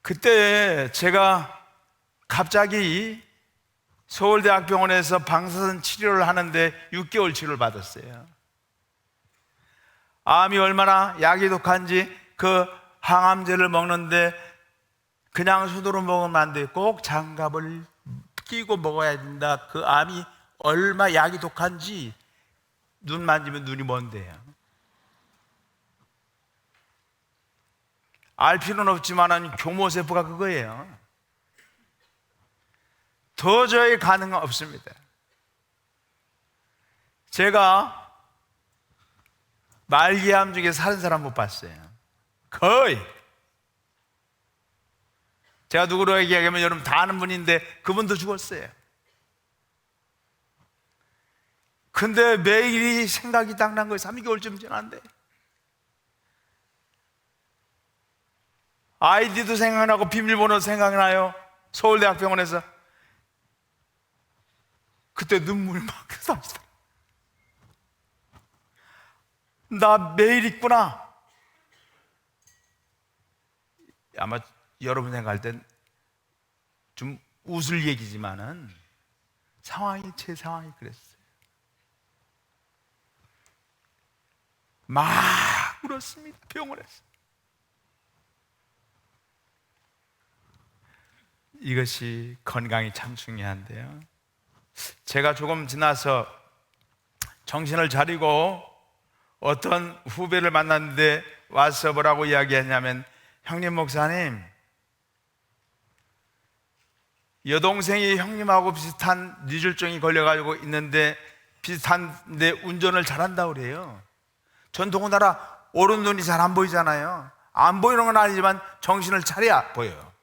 그때 제가 갑자기 서울대학병원에서 방사선 치료를 하는데 6개월 치료를 받았어요. 암이 얼마나 약이 독한지 그 항암제를 먹는데 그냥 손으로 먹으면 안 돼. 꼭 장갑을 끼고 먹어야 된다. 그 암이 얼마 약이 독한지 눈 만지면 눈이 먼데요. 알 필요는 없지만 교모세포가 그거예요. 도저히 가능 없습니다. 제가 말기암 중에 사는 사람 못 봤어요. 거의. 제가 누구로 얘기하면 여러분 다 아는 분인데 그분도 죽었어요. 근데 매일이 생각이 딱 난 거예요. 3개월쯤 지났는데 아이디도 생각나고 비밀번호도 생각나요. 서울대학병원에서. 그때 눈물이 막 나시더라고요. 나 매일 있구나. 아마 여러분 생각할 땐 좀 웃을 얘기지만은 제 상황이 그랬어요. 막 울었습니다. 병원에서. 이것이 건강이 참 중요한데요. 제가 조금 지나서 정신을 차리고 어떤 후배를 만났는데 와서 뭐라고 이야기했냐면, 형님 목사님, 여동생이 형님하고 비슷한 뇌졸중이 걸려가지고 있는데 비슷한데 운전을 잘한다고 그래요. 전 더군다나 오른눈이 잘 안 보이잖아요. 안 보이는 건 아니지만 정신을 차려야 보여요.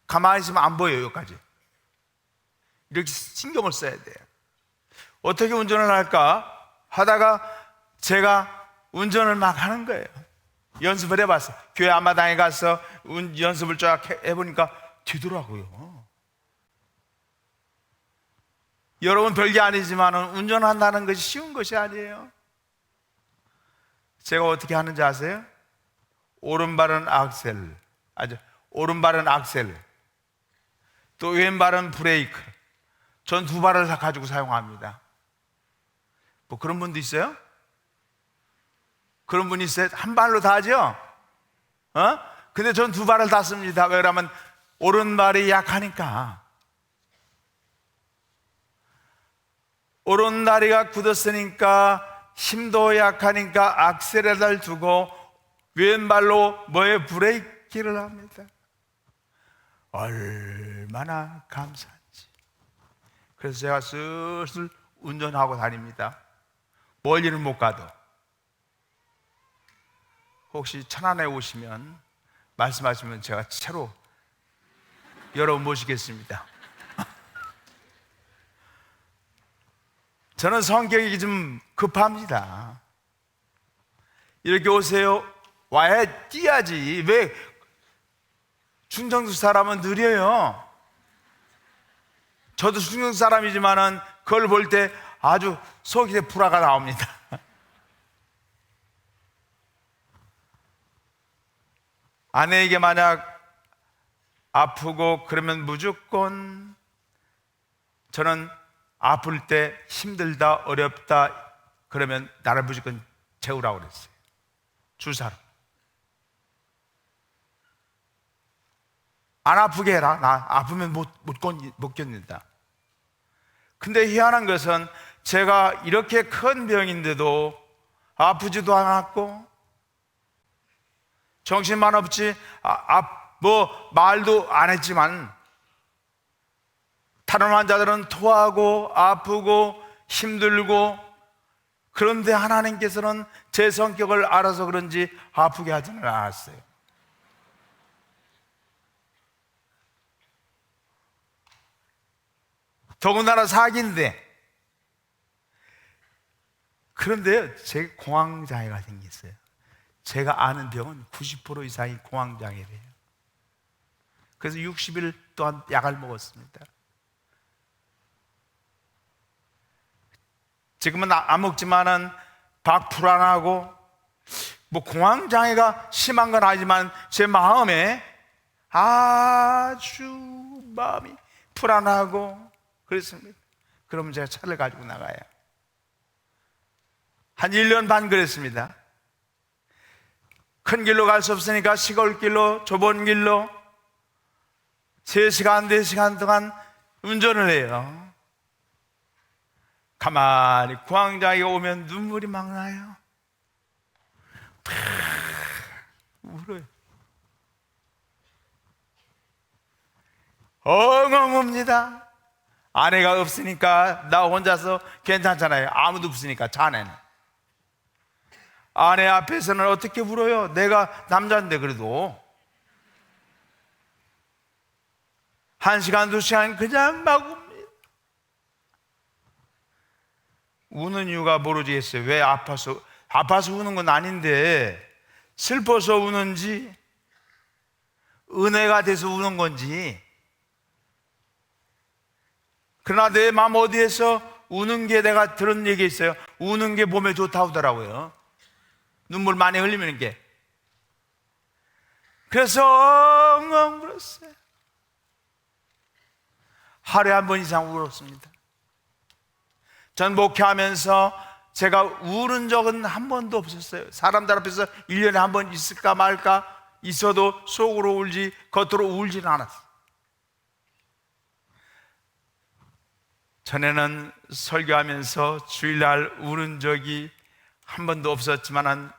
가만히 있으면 안 보여요. 여기까지. 이렇게 신경을 써야 돼요. 어떻게 운전을 할까 하다가 제가 운전을 막 하는 거예요. 연습을 해봤어. 교회 앞마당에 가서 연습을 쫙 해보니까 되더라고요. 여러분, 별게 아니지만 운전한다는 것이 쉬운 것이 아니에요. 제가 어떻게 하는지 아세요? 오른발은 악셀, 오른발은 악셀, 또 왼발은 브레이크. 전 두 발을 다 가지고 사용합니다. 뭐 그런 분도 있어요? 그런 분이 있어요? 한 발로 다 하죠? 근데 전 두 발을 다 씁니다. 왜 그러면 오른발이 약하니까. 오른다리가 굳었으니까 힘도 약하니까 악셀에다 두고 왼발로 뭐에 브레이크를 합니다. 얼마나 감사한지. 그래서 제가 슬슬 운전하고 다닙니다. 멀리는 못 가도. 혹시 천안에 오시면 말씀하시면 제가 차로 여러분 모시겠습니다. 저는 성격이 좀 급합니다. 이렇게 오세요. 와야 뛰어야지. 왜 충청도 사람은 느려요. 저도 충청도 사람이지만은 그걸 볼 때 아주 속이 불화가 나옵니다. 아내에게 만약 아프고 그러면 무조건 저는 아플 때 힘들다 어렵다 그러면 나를 무조건 재우라고 그랬어요. 주사로. 안 아프게 해라. 나 아프면 못 견딘다. 근데 희한한 것은 제가 이렇게 큰 병인데도 아프지도 않았고 정신만 없지 뭐 말도 안 했지만 다른 환자들은 토하고 아프고 힘들고, 그런데 하나님께서는 제 성격을 알아서 그런지 아프게 하지는 않았어요. 더군다나 사기인데. 그런데 제가 공황장애가 생겼어요. 제가 아는 병은 90% 이상이 공황장애래요. 그래서 60일 동안 약을 먹었습니다. 지금은 안 먹지만은 불안하고, 뭐 공황장애가 심한 건 아니지만 제 마음에 아주 마음이 불안하고 그랬습니다. 그러면 제가 차를 가지고 나가요. 한 1년 반 그랬습니다. 큰 길로 갈 수 없으니까 시골길로, 좁은 길로 3시간, 4시간 동안 운전을 해요. 가만히 공황장애가 오면 눈물이 막 나요. 울어요. 엉엉 웁니다. 아내가 없으니까 나 혼자서 괜찮잖아요. 아무도 없으니까, 자네는. 아내 앞에서는 어떻게 울어요? 내가 남자인데 그래도. 1시간, 2시간 그냥 막 웁니다. 우는 이유가 모르겠어요. 왜 아파서 우는 건 아닌데 슬퍼서 우는지 은혜가 돼서 우는 건지. 그러나 내 마음 어디에서 우는 게, 내가 들은 얘기 있어요. 우는 게 몸에 좋다고 하더라고요. 눈물 많이 흘리는 게. 그래서 엉엉 울었어요. 하루에 한 번 이상 울었습니다. 전 목회하면서 제가 울은 적은 한 번도 없었어요. 사람들 앞에서 1년에 한 번 있을까 말까, 있어도 속으로 울지 겉으로 울지는 않았어요. 전에는 설교하면서 주일날 울은 적이 한 번도 없었지만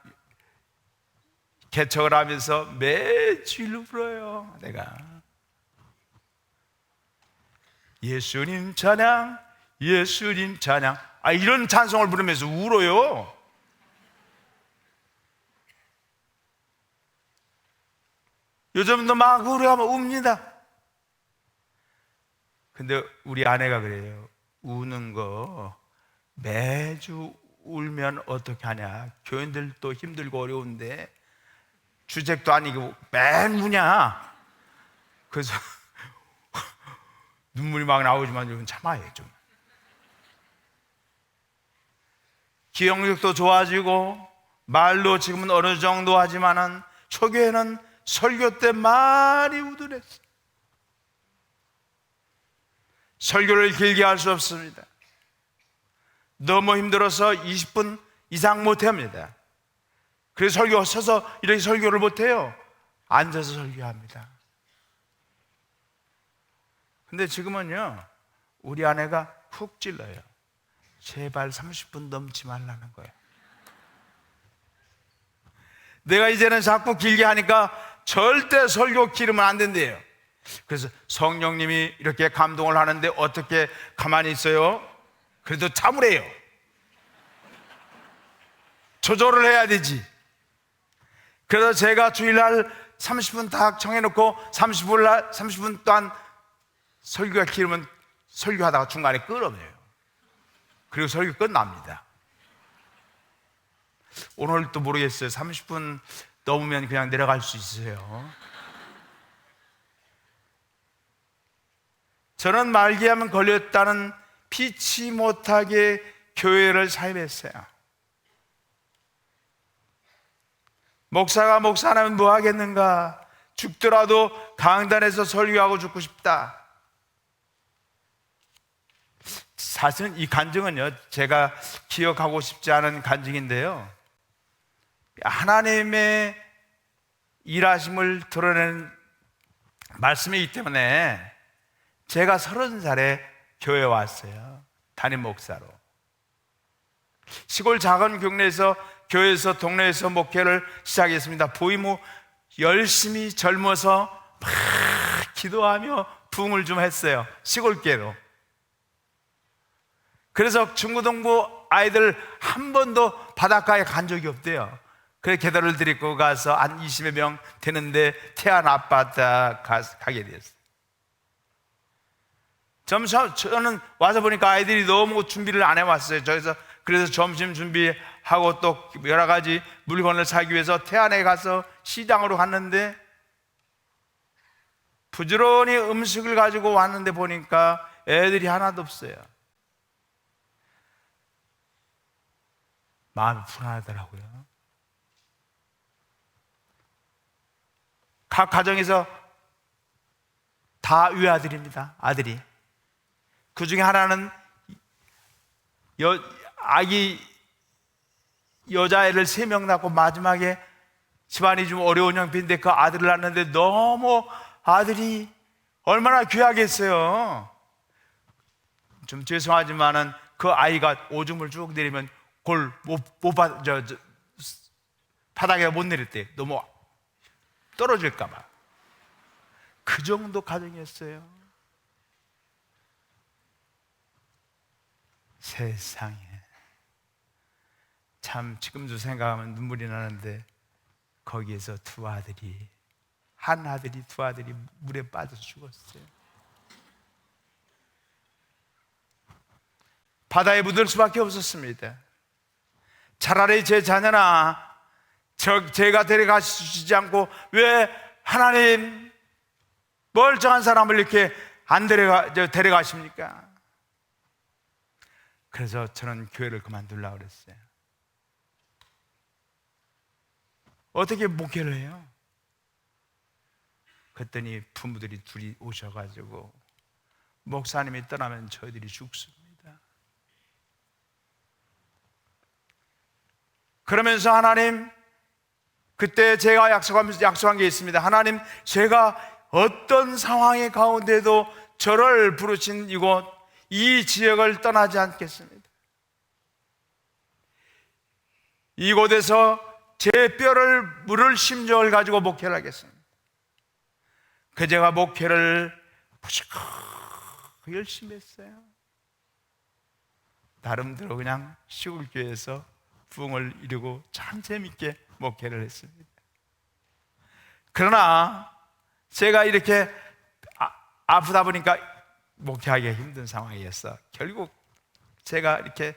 개척을 하면서 매주일 울어요. 내가 예수님 찬양, 예수님 찬양, 이런 찬송을 부르면서 울어요. 요즘도 막 우려하면 웁니다. 근데 우리 아내가 그래요. 우는 거 매주 울면 어떻게 하냐, 교인들도 힘들고 어려운데 주책도 아니고 맨 무냐. 그래서 눈물이 막 나오지만 이건 참아요 좀. 기억력도 좋아지고 말도 지금은 어느 정도 하지만은 초기에는 설교 때 말이 우둔했어요. 설교를 길게 할 수 없습니다. 너무 힘들어서 20분 이상 못 합니다. 그래서 설교 서서 이렇게 설교를 못 해요. 앉아서 설교합니다. 근데 지금은요, 우리 아내가 훅 찔러요. 제발 30분 넘지 말라는 거예요. 내가 이제는 자꾸 길게 하니까 절대 설교 길으면 안 된대요. 그래서 성령님이 이렇게 감동을 하는데 어떻게 가만히 있어요? 그래도 참으래요. 조절을 해야 되지. 그래서 제가 주일날 30분 딱 정해놓고 30분 동안 설교가 길으면 설교하다가 중간에 끊어내요. 그리고 설교 끝납니다. 오늘도 모르겠어요. 30분 넘으면 그냥 내려갈 수 있어요. 저는 말기암 걸렸다는 피치 못하게 교회를 사입했어요. 목사가 목사라면 뭐 하겠는가? 죽더라도 강단에서 설교하고 죽고 싶다. 사실은 이 간증은요, 제가 기억하고 싶지 않은 간증인데요, 하나님의 일하심을 드러내는 말씀이기 때문에 제가 30살에 교회에 왔어요. 담임 목사로. 시골 작은 교회에서 동네에서 목회를 시작했습니다. 부임 후 열심히 젊어서 막 기도하며 부흥을 좀 했어요. 시골교회로. 그래서 중고등부 아이들 한 번도 바닷가에 간 적이 없대요. 그래서 계단을 데리고 가서 한 20여 명 되는데 태안 아파트 가게 됐어요. 저는 와서 보니까 아이들이 너무 준비를 안 해왔어요. 그래서 점심 준비하고 또 여러 가지 물건을 사기 위해서 태안에 가서 시장으로 갔는데 부지런히 음식을 가지고 왔는데 보니까 애들이 하나도 없어요. 마음이 불안하더라고요. 각 가정에서 다 외아들입니다. 아들이. 그 중에 하나는 여자애를 3명 낳고 마지막에 집안이 좀 어려운 형편인데 그 아들을 낳았는데 너무 아들이 얼마나 귀하겠어요. 좀 죄송하지만은 그 아이가 오줌을 쭉 내리면 바닥에 못 내렸대요. 너무 떨어질까봐. 그 정도 가정이었어요. 세상에. 참 지금도 생각하면 눈물이 나는데 거기에서 한 아들이 두 아들이 물에 빠져 죽었어요. 바다에 묻을 수밖에 없었습니다. 차라리 제 자녀나 제가 데려가시지 않고 왜 하나님 멀쩡한 사람을 이렇게 안 데려가십니까? 그래서 저는 교회를 그만두려고 그랬어요. 어떻게 목회를 해요? 그랬더니 부모들이 둘이 오셔가지고 목사님이 떠나면 저희들이 죽습니다. 그러면서 하나님, 그때 제가 약속한 게 있습니다. 하나님, 제가 어떤 상황의 가운데도 저를 부르신 이곳, 이 지역을 떠나지 않겠습니다. 이곳에서 제 뼈를 물을 심정을 가지고 목회를 하겠습니다. 그 제가 목회를 무척 열심히 했어요. 나름대로 그냥 시골교회에서 부흥을 이루고 참 재밌게 목회를 했습니다. 그러나 제가 이렇게 아프다 보니까 목회하기가 힘든 상황이었어. 결국 제가 이렇게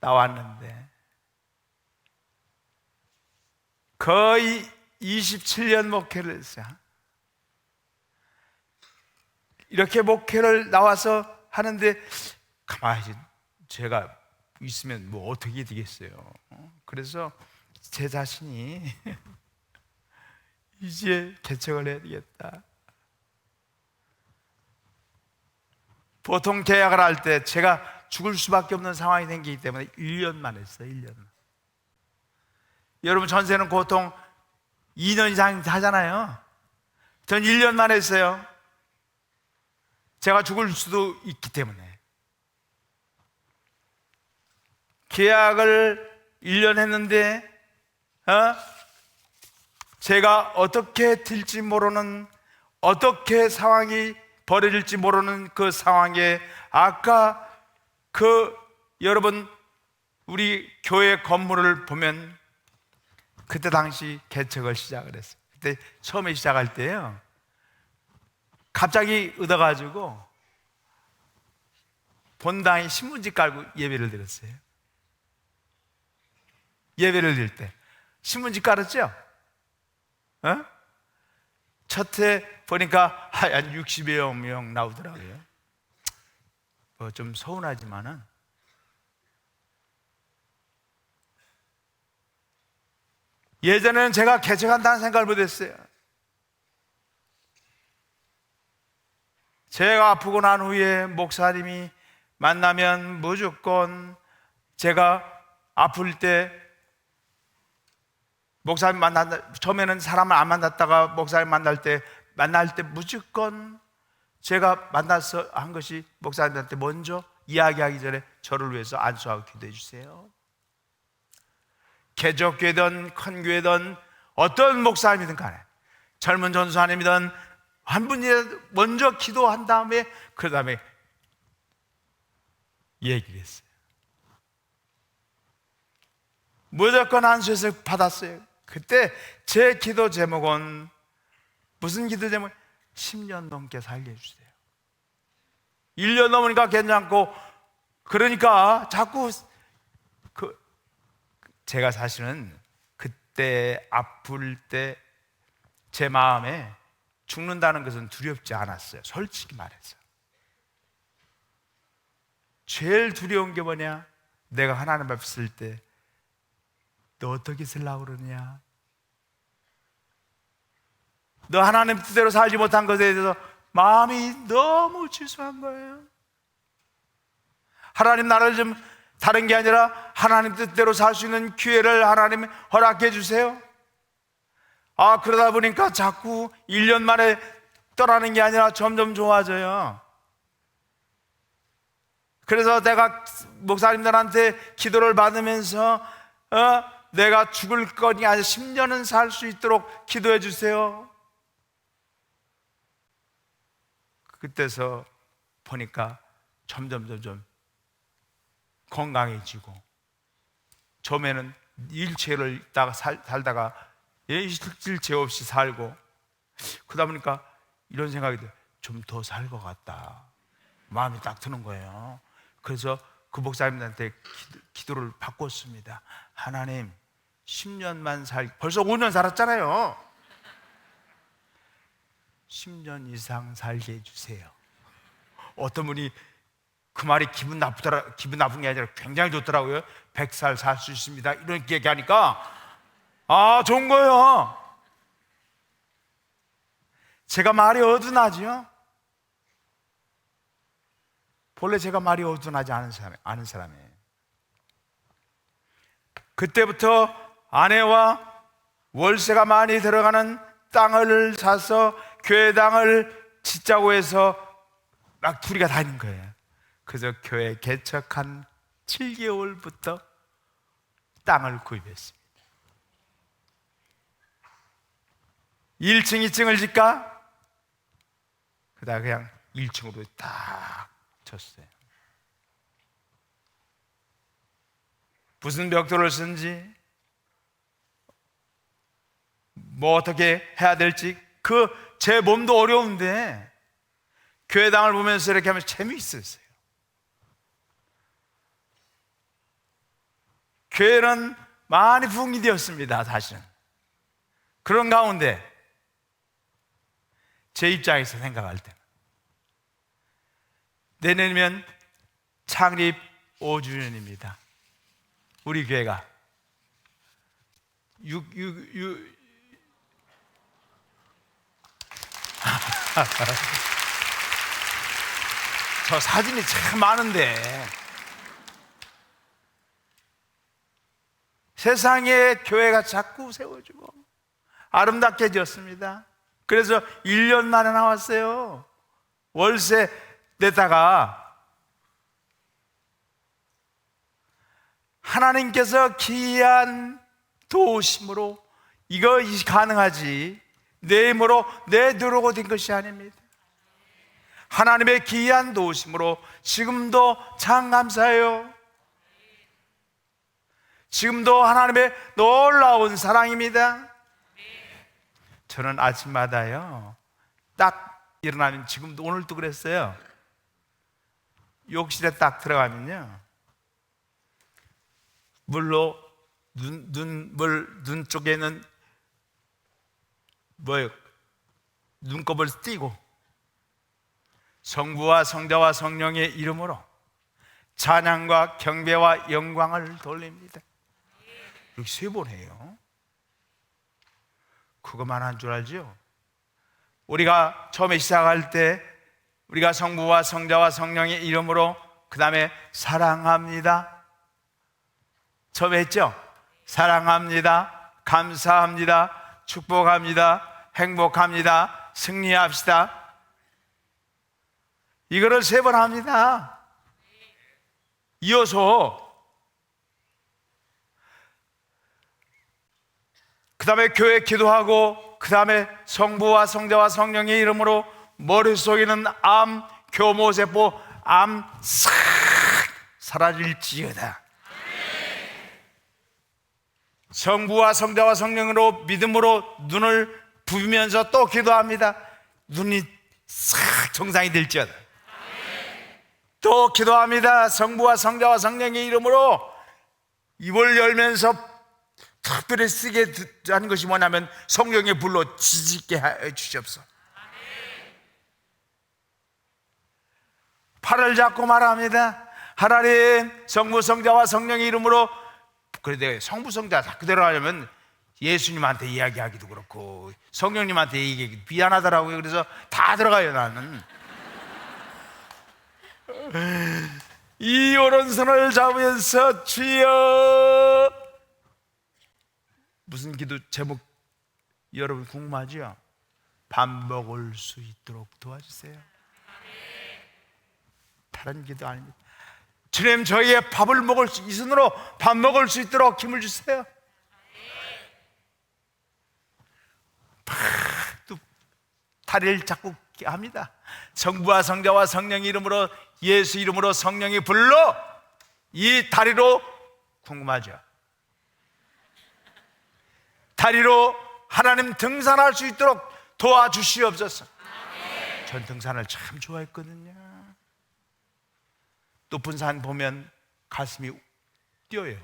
나왔는데 거의 27년 목회를 했어요. 이렇게 목회를 나와서 하는데 가만히 제가 있으면 뭐 어떻게 되겠어요. 그래서 제 자신이 이제 개척을 해야 되겠다. 보통 계약을 할 때 제가 죽을 수밖에 없는 상황이 생기기 때문에 1년만 했어요. 1년. 여러분 전세는 보통 2년 이상 하잖아요. 전 1년만 했어요. 제가 죽을 수도 있기 때문에. 계약을 1년 했는데 제가 어떻게 될지 모르는, 어떻게 상황이 벌어질지 모르는 그 상황에 아까 여러분 우리 교회 건물을 보면 그때 당시 개척을 시작을 했어요. 그때 처음에 시작할 때요, 갑자기 얻어가지고 본당에 신문지 깔고 예배를 드렸어요. 예배를 드릴 때 신문지 깔았죠? 첫 해 보니까 한 60여 명 나오더라고요. 뭐 좀 서운하지만은 예전에는 제가 개척한다는 생각을 못했어요. 제가 아프고 난 후에 목사님이 만나면 무조건, 제가 아플 때 목사님 처음에는 사람을 안 만났다가 목사님 만날 때 무조건 제가 만나서 한 것이, 목사님한테 먼저 이야기하기 전에 저를 위해서 안수하고 기도해 주세요. 개척교회든 큰 교회든 어떤 목사님이든 간에, 젊은 전수하님이든 한 분이 먼저 기도한 다음에 그 다음에 얘기를 했어요. 무조건 안수해서 받았어요. 그때 제 기도 제목은 무슨 기도 제목? 10년 넘게 살게 해주세요. 1년 넘으니까 괜찮고, 그러니까 자꾸 제가 사실은 그때 아플 때 제 마음에 죽는다는 것은 두렵지 않았어요. 솔직히 말해서. 제일 두려운 게 뭐냐? 내가 하나님 앞에 있을 때 너 어떻게 쓰려고 그러냐? 너 하나님 뜻대로 살지 못한 것에 대해서 마음이 너무 죄송한 거예요. 하나님 나를 좀 다른 게 아니라 하나님 뜻대로 살 수 있는 기회를 하나님 허락해 주세요. 그러다 보니까 자꾸 1년 만에 떠나는 게 아니라 점점 좋아져요. 그래서 내가 목사님들한테 기도를 받으면서 내가 죽을 거니 아니 10년은 살 수 있도록 기도해 주세요. 그때서 보니까 점점 건강해지고, 처음에는 일체를 있다가 살다가 일체 없이 살고, 그러다 보니까 이런 생각이 들어요. 좀 더 살 것 같다. 마음이 딱 드는 거예요. 그래서 그 목사님한테 기도를 바꿨습니다. 하나님, 10년만 벌써 5년 살았잖아요. 10년 이상 살게 해주세요. 어떤 분이 그 말이 기분 나쁜 게 아니라 굉장히 좋더라고요. 100살 살 수 있습니다. 이렇게 얘기하니까 좋은 거예요. 제가 말이 어둔하지요? 본래 제가 말이 어둔하지 않은 사람이에요. 그때부터 아내와 월세가 많이 들어가는 땅을 사서 교회 땅을 짓자고 해서 막 둘이가 다닌 거예요. 그래서 교회 개척한 7개월부터 땅을 구입했습니다. 1층, 2층을 짓까? 그다가 그냥 1층으로 딱 쳤어요. 무슨 벽돌을 쓴지, 뭐 어떻게 해야 될지, 제 몸도 어려운데 교회당을 보면서 이렇게 하면 재미있었어요. 교회는 많이 붕이 되었습니다. 사실은 그런 가운데 제 입장에서 생각할 때 내년이면 창립 5주년입니다. 우리 교회가 저 사진이 참 많은데 세상에 교회가 자꾸 세워지고 아름답게 지었습니다. 그래서 1년 만에 나왔어요. 월세 내다가 하나님께서 귀한 도우심으로 이거 가능하지 내 힘으로 내 노력으로 된 것이 아닙니다. 하나님의 귀한 도우심으로 지금도 참 감사해요. 지금도 하나님의 놀라운 사랑입니다. 저는 아침마다요 딱 일어나면 지금도 오늘도 그랬어요. 욕실에 딱 들어가면요 물로 눈 쪽에는 눈곱을 띄고 성부와 성자와 성령의 이름으로 찬양과 경배와 영광을 돌립니다. 이렇게 3번 해요. 그것만 한 줄 알죠? 우리가 처음에 시작할 때 우리가 성부와 성자와 성령의 이름으로 그 다음에 사랑합니다 처음에 했죠? 사랑합니다, 감사합니다, 축복합니다, 행복합니다, 승리합시다. 이거를 3번 합니다. 이어서 그 다음에 교회 기도하고 그 다음에 성부와 성자와 성령의 이름으로 머릿속에는 암, 교모세포, 암 싹 사라질지어다. 성부와 성자와 성령으로 믿음으로 눈을 부비면서 또 기도합니다. 눈이 싹 정상이 될지어다. 또 기도합니다. 성부와 성자와 성령의 이름으로 입을 열면서 특별히 쓰게 하는 것이 뭐냐면 성령의 불로 지짓게 해 주시옵소서. 팔을 잡고 말합니다. 하나님, 성부 성자와 성령의 이름으로. 그런데 성부 성자 그대로 하려면 예수님한테 이야기하기도 그렇고 성령님한테 얘기하기 미안하더라고요. 그래서 다 들어가요. 나는 이 오른손을 잡으면서 주여, 무슨 기도 제목 여러분 궁금하죠? 밥 먹을 수 있도록 도와주세요. 다른 기도 아닙니다. 주님, 저희의 밥을 먹을 수, 이 손으로 밥 먹을 수 있도록 힘을 주세요. 또 다리를 잡고 합니다. 성부와 성자와 성령 이름으로, 예수 이름으로 성령이 불러 이 다리로, 궁금하죠? 다리로 하나님 등산할 수 있도록 도와주시옵소서. 전 등산을 참 좋아했거든요. 높은 산 보면 가슴이 뛰어요.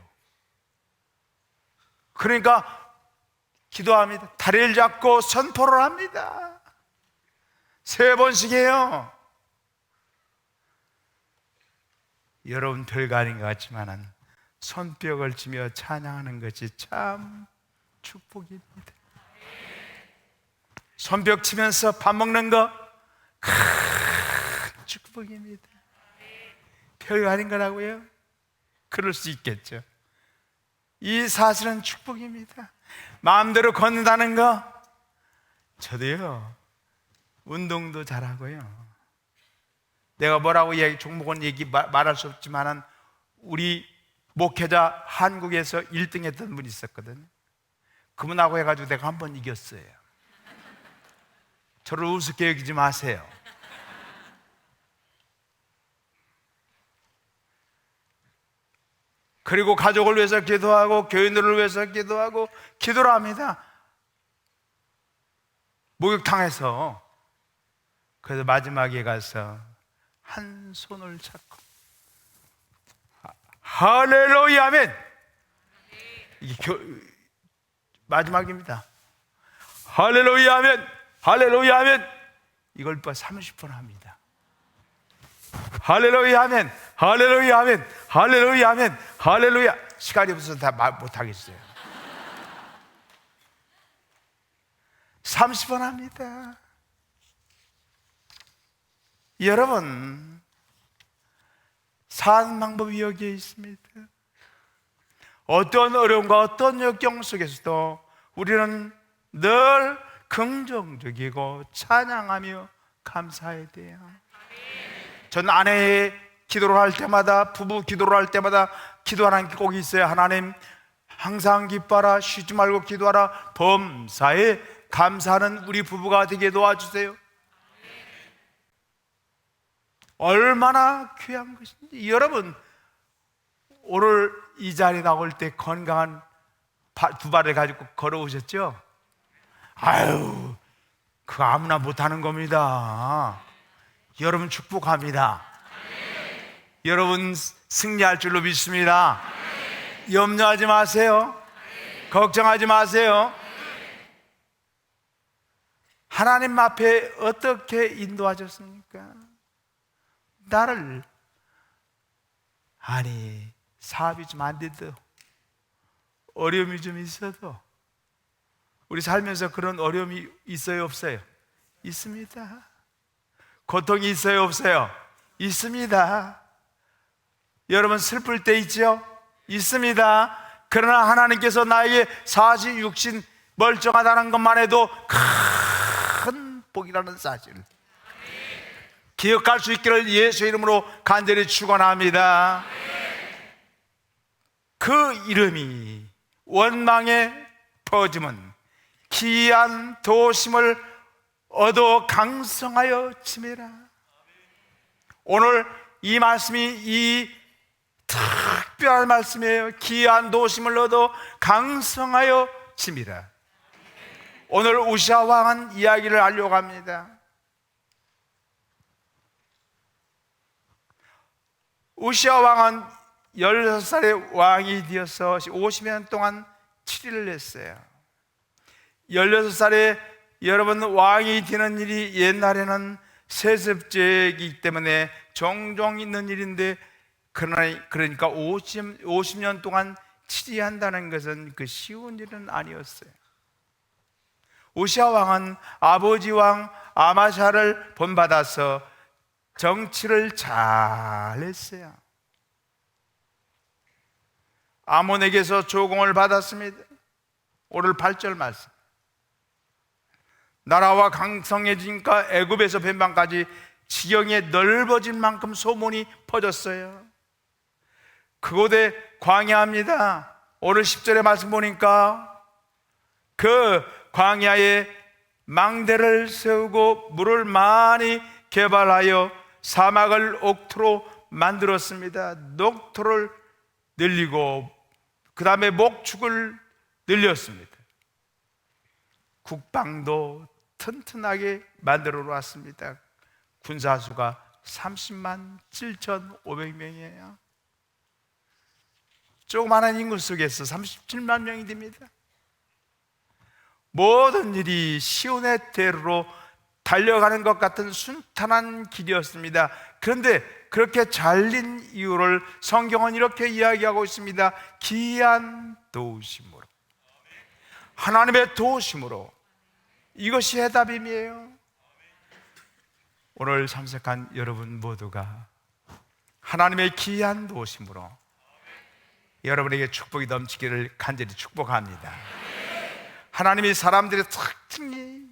그러니까 기도합니다. 다리를 잡고 선포를 합니다. 3번씩 해요. 여러분 별거 아닌 것 같지만 손뼉을 치며 찬양하는 것이 참 축복입니다. 손뼉 치면서 밥 먹는 거 큰 축복입니다. 별거 아닌 거라고요? 그럴 수 있겠죠. 이 사실은 축복입니다. 마음대로 걷는다는 거, 저도요 운동도 잘하고요. 내가 뭐라고 종목은 말할 수 없지만 우리 목회자 한국에서 1등 했던 분이 있었거든요. 그분하고 해가지고 내가 한 번 이겼어요. 저를 우습게 여기지 마세요. 그리고 가족을 위해서 기도하고 교인들을 위해서 기도하고 기도를 합니다. 목욕탕에서. 그래서 마지막에 가서 한 손을 잡고 할렐루야 아멘. 이게 마지막입니다. 할렐루야 하면, 할렐루야 하면 이걸 또 30번 합니다. 할렐루야 하면, 할렐루야 하면, 할렐루야 하면, 할렐루야. 시간이 없어서 다 말 못하겠어요. 30번 합니다. 여러분, 사는 방법이 여기에 있습니다. 어떤 어려움과 어떤 역경 속에서도 우리는 늘 긍정적이고 찬양하며 감사해야 돼요. 전 아내의 기도를 할 때마다, 부부 기도를 할 때마다 기도하는 게 꼭 있어요. 하나님, 항상 기뻐하라, 쉬지 말고 기도하라, 범사에 감사하는 우리 부부가 되게 도와주세요. 얼마나 귀한 것인지. 여러분, 오늘 이 자리에 나올 때 건강한 두 발을 가지고 걸어오셨죠? 아유, 그거 아무나 못하는 겁니다. 여러분 축복합니다. 여러분 승리할 줄로 믿습니다. 염려하지 마세요. 걱정하지 마세요. 하나님 앞에 어떻게 인도하셨습니까? 나를, 아니, 사업이 좀 안 돼도, 어려움이 좀 있어도, 우리 살면서 그런 어려움이 있어요, 없어요? 있습니다. 고통이 있어요, 없어요? 있습니다. 여러분 슬플 때 있죠? 있습니다. 그러나 하나님께서 나에게 사시 육신 멀쩡하다는 것만 해도 큰 복이라는 사실 기억할 수 있기를 예수 이름으로 간절히 축원합니다. 그 이름이 원망에 퍼짐은 기이한 도심을 얻어 강성하여 지매라. 오늘 이 말씀이 이 특별한 말씀이에요. 기이한 도심을 얻어 강성하여 지매라. 오늘 우시아 왕은 이야기를 하려고 합니다. 우시아 왕은 16살의 왕이 되어서 50년 동안 7일을 했어요. 16살에 여러분 왕이 되는 일이 옛날에는 세습제이기 때문에 종종 있는 일인데, 그러니까 50년 동안 치리한다는 것은 그 쉬운 일은 아니었어요. 우시아 왕은 아버지 왕 아마샤를 본받아서 정치를 잘했어요. 아몬에게서 조공을 받았습니다. 오늘 8절 말씀. 나라와 강성해지니까 애굽에서 변방까지 지경이 넓어진 만큼 소문이 퍼졌어요. 그곳에 광야입니다. 오늘 10절의 말씀 보니까 그 광야에 망대를 세우고 물을 많이 개발하여 사막을 옥토로 만들었습니다. 녹토를 늘리고 그 다음에 목축을 늘렸습니다. 국방도 튼튼하게 만들어 놓았습니다. 군사수가 30만 7,500명이에요. 조그마한 인구 속에서 37만 명이 됩니다. 모든 일이 시온의 대로로 달려가는 것 같은 순탄한 길이었습니다. 그런데 그렇게 잘린 이유를 성경은 이렇게 이야기하고 있습니다. 기이한 도심으로, 하나님의 도심으로. 이것이 해답임이에요. 오늘 참석한 여러분 모두가 하나님의 기이한 도심으로 여러분에게 축복이 넘치기를 간절히 축복합니다. 하나님이 사람들의 특징이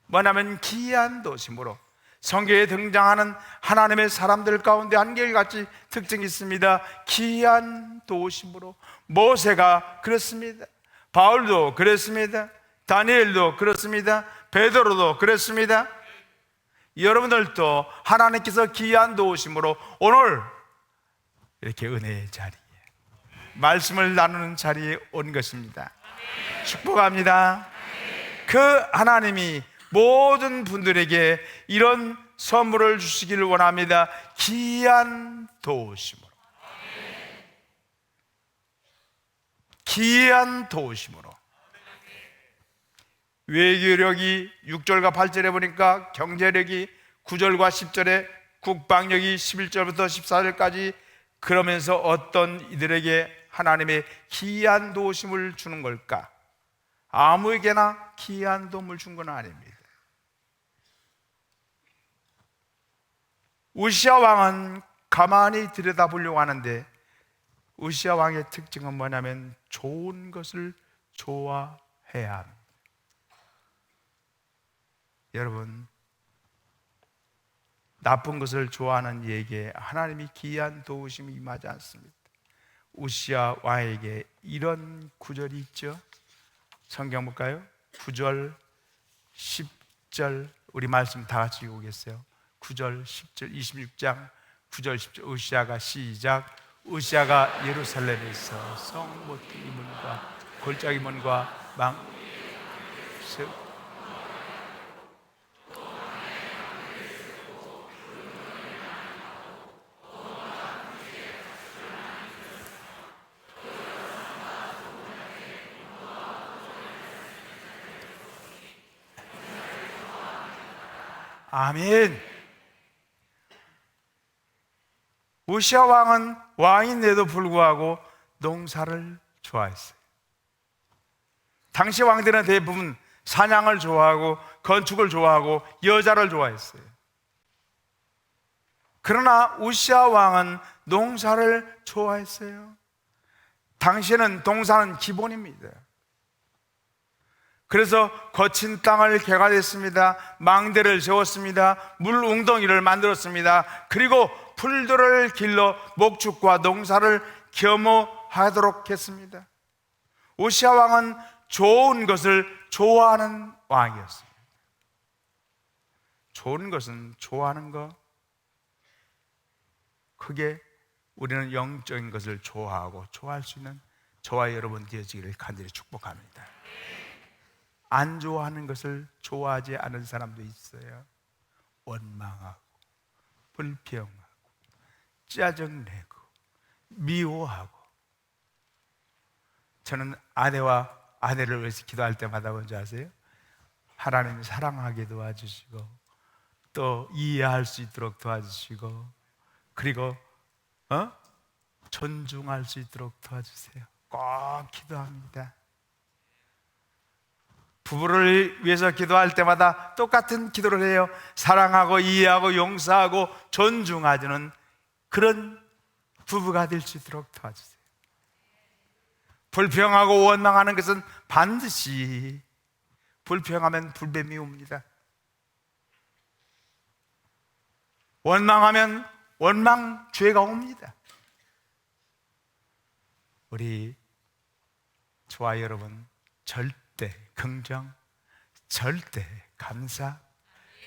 뭐냐면 기이한 도심으로. 성경에 등장하는 하나님의 사람들 가운데 한결같이 특징이 있습니다. 기이한 도심으로. 모세가 그렇습니다. 바울도 그랬습니다. 다니엘도 그렇습니다. 베드로도 그랬습니다. 여러분들도 하나님께서 기이한 도심으로 오늘 이렇게 은혜의 자리에, 말씀을 나누는 자리에 온 것입니다. 축복합니다. 그 하나님이 모든 분들에게 이런 선물을 주시기를 원합니다. 기이한 도심으로. 기이한 도심으로. 외교력이 6절과 8절에 보니까 경제력이 9절과 10절에 국방력이 11절부터 14절까지 그러면서 어떤 이들에게 하나님의 기이한 도우심을 주는 걸까? 아무에게나 기이한 도움을 준 건 아닙니다. 우시아 왕은 가만히 들여다보려고 하는데 우시아 왕의 특징은 뭐냐면 좋은 것을 좋아해야 합니다. 여러분, 나쁜 것을 좋아하는 이에게 하나님이 기이한 도우심이 임하지 않습니다. 우시아 왕에게 이런 구절이 있죠. 성경 볼까요? 9절, 10절 우리 말씀 다 같이 읽어보겠어요. 9절, 10절, 26장 9절, 10절 우시아가 시작. 우시아가 예루살렘에서 성 모퉁이 문과 골짜기 문과 아멘. 우시아 왕은 왕인데도 불구하고 농사를 좋아했어요. 당시 왕들은 대부분 사냥을 좋아하고 건축을 좋아하고 여자를 좋아했어요. 그러나 우시아 왕은 농사를 좋아했어요. 당시에는 동사는 기본입니다. 그래서 거친 땅을 개간했습니다. 망대를 세웠습니다. 물 웅덩이를 만들었습니다. 그리고 풀들을 길러 목축과 농사를 겸허하도록 했습니다. 우시아 왕은 좋은 것을 좋아하는 왕이었습니다. 좋은 것은 좋아하는 것, 그게 우리는 영적인 것을 좋아하고 좋아할 수 있는 저와 여러분 되어지기를 간절히 축복합니다. 안 좋아하는 것을 좋아하지 않은 사람도 있어요. 원망하고 불평하고 짜증내고 미워하고. 저는 아내와 아내를 위해서 기도할 때마다 뭔지 아세요? 하나님 사랑하게 도와주시고 또 이해할 수 있도록 도와주시고 그리고 존중할 수 있도록 도와주세요. 꼭 기도합니다. 부부를 위해서 기도할 때마다 똑같은 기도를 해요. 사랑하고 이해하고 용서하고 존중하는 그런 부부가 될 수 있도록 도와주세요. 불평하고 원망하는 것은 반드시 불평하면 불뱀이 옵니다. 원망하면 원망죄가 옵니다. 우리 저와 여러분 절대 긍정, 절대 감사,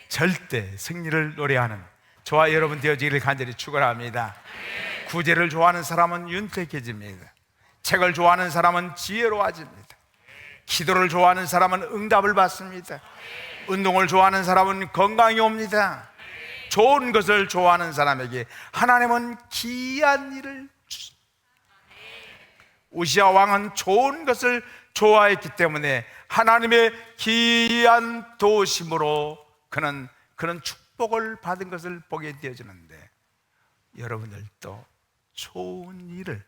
절대 승리를 노래하는 저와 여러분 되어지기를 간절히 축원합니다. 구제를 좋아하는 사람은 윤택해집니다. 책을 좋아하는 사람은 지혜로워집니다. 기도를 좋아하는 사람은 응답을 받습니다. 운동을 좋아하는 사람은 건강이 옵니다. 좋은 것을 좋아하는 사람에게 하나님은 기이한 일을 주십니다. 우시아 왕은 좋은 것을 좋아했기 때문에 하나님의 기이한 도우심으로 그는 그런 축복을 받은 것을 보게 되어지는데, 여러분들도 좋은 일을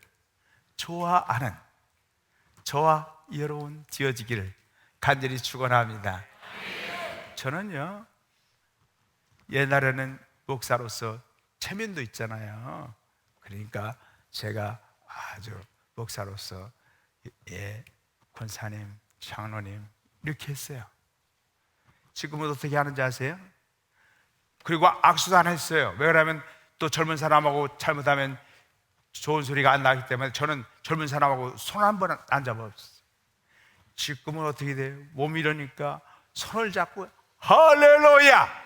좋아하는 저와 여러분 되어지기를 간절히 축원합니다. 저는요, 옛날에는 목사로서 체면도 있잖아요. 그러니까 제가 아주 목사로서 권사님, 장로님 이렇게 했어요. 지금은 어떻게 하는지 아세요? 그리고 악수도 안 했어요. 왜 그러면 또 젊은 사람하고 잘못하면 좋은 소리가 안 나기 때문에 저는 젊은 사람하고 손 한 번 안 잡았어요. 지금은 어떻게 돼요? 몸이 이러니까 손을 잡고 할렐루야!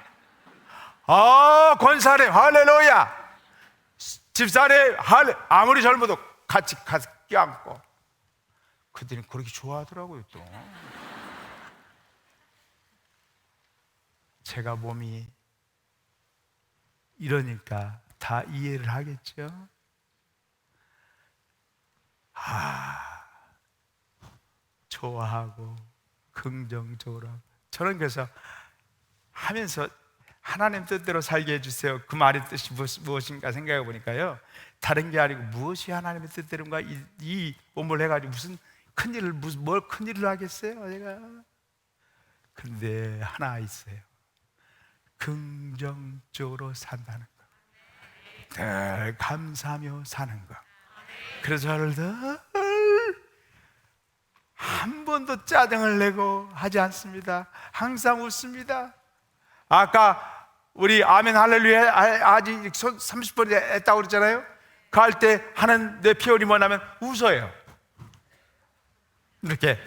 권사님 할렐루야! 집사님 아무리 젊어도 같이 껴안고. 그들은 그렇게 좋아하더라고요. 또 제가 몸이 이러니까 다 이해를 하겠죠. 좋아하고 긍정적으로. 저는 그래서 하면서 하나님 뜻대로 살게 해주세요. 그 말의 뜻이 무엇인가 생각해 보니까요, 다른 게 아니고 무엇이 하나님의 뜻대로인가, 이 몸을 해가지고 무슨 큰일을, 뭘 큰일을 하겠어요 제가. 근데 하나 있어요. 긍정적으로 산다는 거, 늘 감사하며 사는 거. 그래서 저를 늘 한 번도 짜증을 내고 하지 않습니다. 항상 웃습니다. 아까 우리 아멘 할렐루야 아직 30번 했다고 그랬잖아요. 그 할 때 하는 내 표현이 뭐냐면 웃어요. 이렇게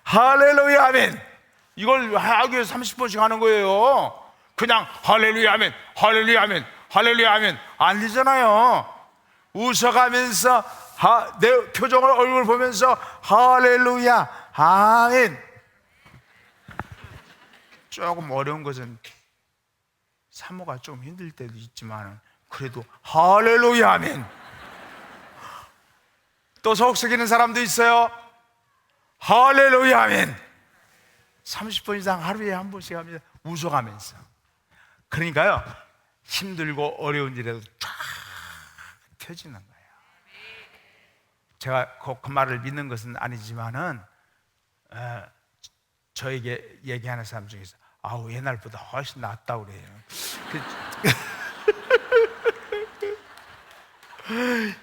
할렐루야 아멘, 이걸 하기 위해서 30번씩 하는 거예요. 그냥 할렐루야 아멘, 할렐루야 아멘, 할렐루야 아멘 안 되잖아요. 웃어가면서 내 표정을, 얼굴 보면서 할렐루야 아멘. 조금 어려운 것은 사모가 좀 힘들 때도 있지만 그래도 할렐루야 아멘. 또 속 썩이는 사람도 있어요. 할렐루야 아멘 30번 이상 하루에 한 번씩 합니다. 웃어가면서. 그러니까요, 힘들고 어려운 일에도 쫙 펴지는 거예요. 제가 그 말을 믿는 것은 아니지만은 저에게 얘기하는 사람 중에서 아우 옛날보다 훨씬 낫다고 그래요.